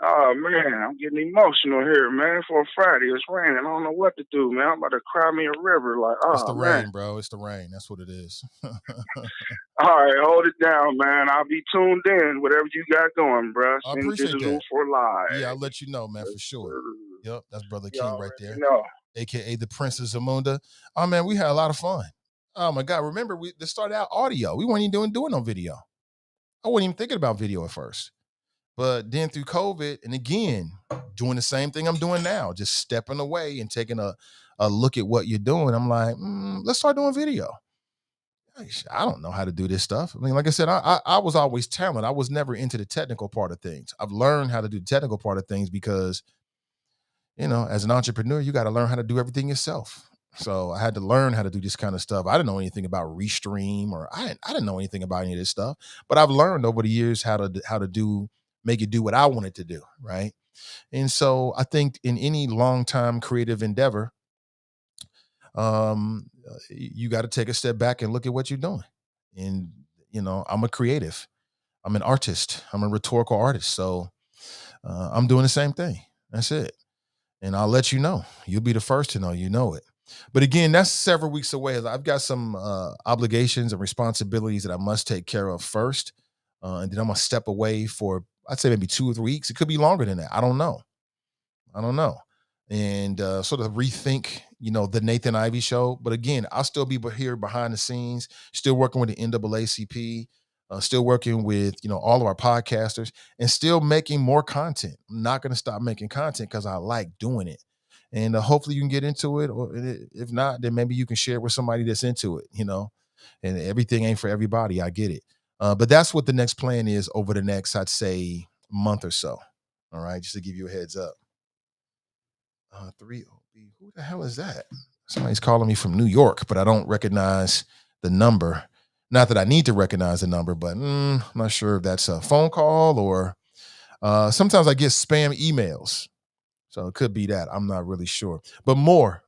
Oh, man, I'm getting emotional here, man. For a Friday, it's raining. I don't know what to do, man. I'm about to cry me a river. Like, it's the man. rain, bro. It's the rain. That's what it is. All right, hold it down, man. I'll be tuned in. Whatever you got going, bro. I appreciate that. For live. Yeah, I'll let you know, man, for sure. Yep, that's Brother King right there. No. AKA the Princess Zamunda. Oh man, we had a lot of fun. Oh my God. Remember, this started out audio. We weren't even doing no video. I wasn't even thinking about video at first. But then through COVID, and again, doing the same thing I'm doing now, just stepping away and taking a look at what you're doing. I'm like, let's start doing video. I don't know how to do this stuff. I mean, like I said, I was always talented. I was never into the technical part of things. I've learned how to do the technical part of things because, as an entrepreneur, you got to learn how to do everything yourself. So I had to learn how to do this kind of stuff. I didn't know anything about Restream or I didn't know anything about any of this stuff, but I've learned over the years how to make it do what I wanted to do. Right. And so I think in any long-time creative endeavor, you got to take a step back and look at what you're doing. And, I'm a creative. I'm an artist. I'm a rhetorical artist. So I'm doing the same thing. That's it. And I'll let you know. You'll be the first to know. You know it. But again, that's several weeks away. I've got some obligations and responsibilities that I must take care of first. And then I'm going to step away for, I'd say maybe 2 or 3 weeks. It could be longer than that. I don't know. And sort of rethink, the Nathan Ivey show. But again, I'll still be here behind the scenes, still working with the NAACP, still working with, all of our podcasters and still making more content. I'm not going to stop making content because I like doing it. And hopefully you can get into it. Or if not, then maybe you can share it with somebody that's into it, and everything ain't for everybody. I get it. But that's what the next plan is over the next, I'd say, month or so. All right. Just to give you a heads up. 3OB. Who the hell is that? Somebody's calling me from New York, but I don't recognize the number. Not that I need to recognize the number, but I'm not sure if that's a phone call or sometimes I get spam emails. So it could be that. I'm not really sure. But more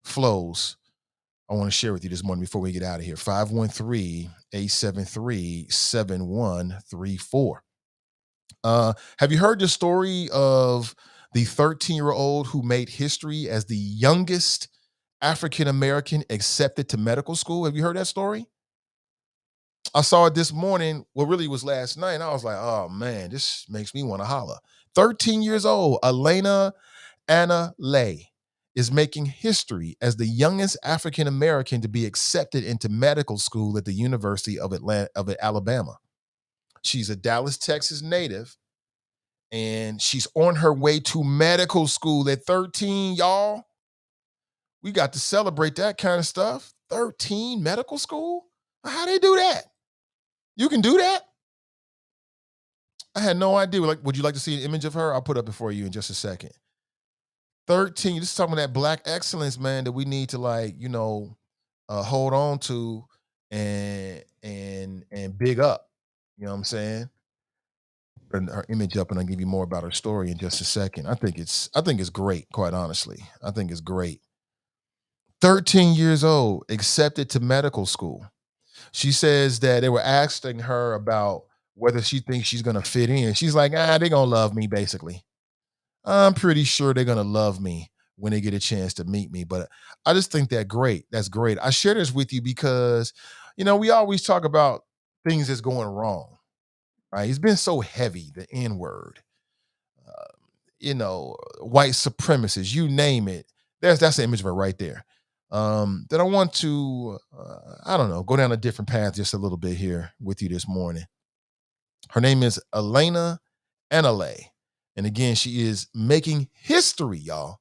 flows I want to share with you this morning before we get out of here. 513 873-7134. Have you heard the story of the 13-year-old who made history as the youngest African American accepted to medical school? Have you heard that story? I saw it this morning. Well, really, it was last night. And I was like, oh man, this makes me want to holla. 13 years old, Elena Anna Lay is making history as the youngest African American to be accepted into medical school at the University of Alabama. She's a Dallas, Texas native, and she's on her way to medical school at 13, y'all. We got to celebrate that kind of stuff. 13, medical school? How they do that? You can do that? I had no idea. Like, would you like to see an image of her? I'll put up it for you in just a second. 13, this is talking about that Black excellence, man, that we need to hold on to and big up. You know what I'm saying? And her image up, and I'll give you more about her story in just a second. I think it's great, quite honestly. I think it's great. 13 years old, accepted to medical school. She says that they were asking her about whether she thinks she's gonna fit in. She's like, they're gonna love me, basically. I'm pretty sure they're gonna love me when they get a chance to meet me. But I just think that's great. I share this with you because, we always talk about things that's going wrong. Right? It's been so heavy, the N-word, white supremacists, you name it. That's the image of her right there. That I want to, go down a different path just a little bit here with you this morning. Her name is Elena Anale. And again, she is making history, y'all,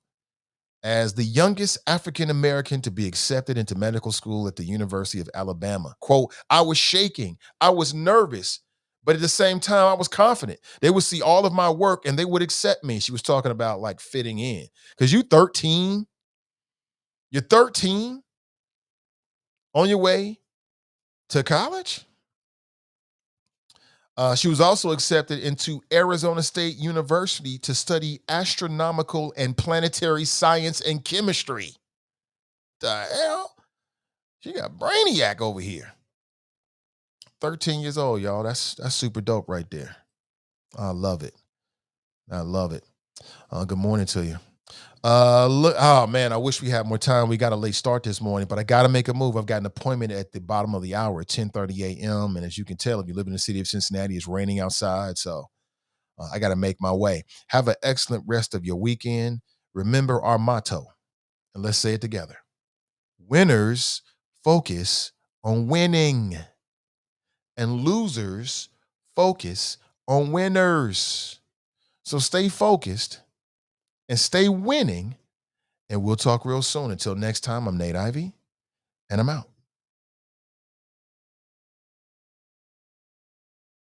as the youngest African American to be accepted into medical school at the University of Alabama. Quote, I was shaking. I was nervous. But at the same time, I was confident. They would see all of my work and they would accept me. She was talking about like fitting in. Because you're 13 on your way to college. She was also accepted into Arizona State University to study astronomical and planetary science and chemistry. The hell? She got brainiac over here. 13 years old, y'all. That's super dope right there. I love it. Good morning to you. Look, oh man, I wish we had more time. We got a late start this morning, but I got to make a move. I've got an appointment at the bottom of the hour at 10:30 a.m. And as you can tell, if you live in the city of Cincinnati, it's raining outside. So I got to make my way. Have an excellent rest of your weekend. Remember our motto, and let's say it together. Winners focus on winning, and losers focus on winners. So stay focused and stay winning, and we'll talk real soon. Until next time, I'm Nate Ivy, and I'm out.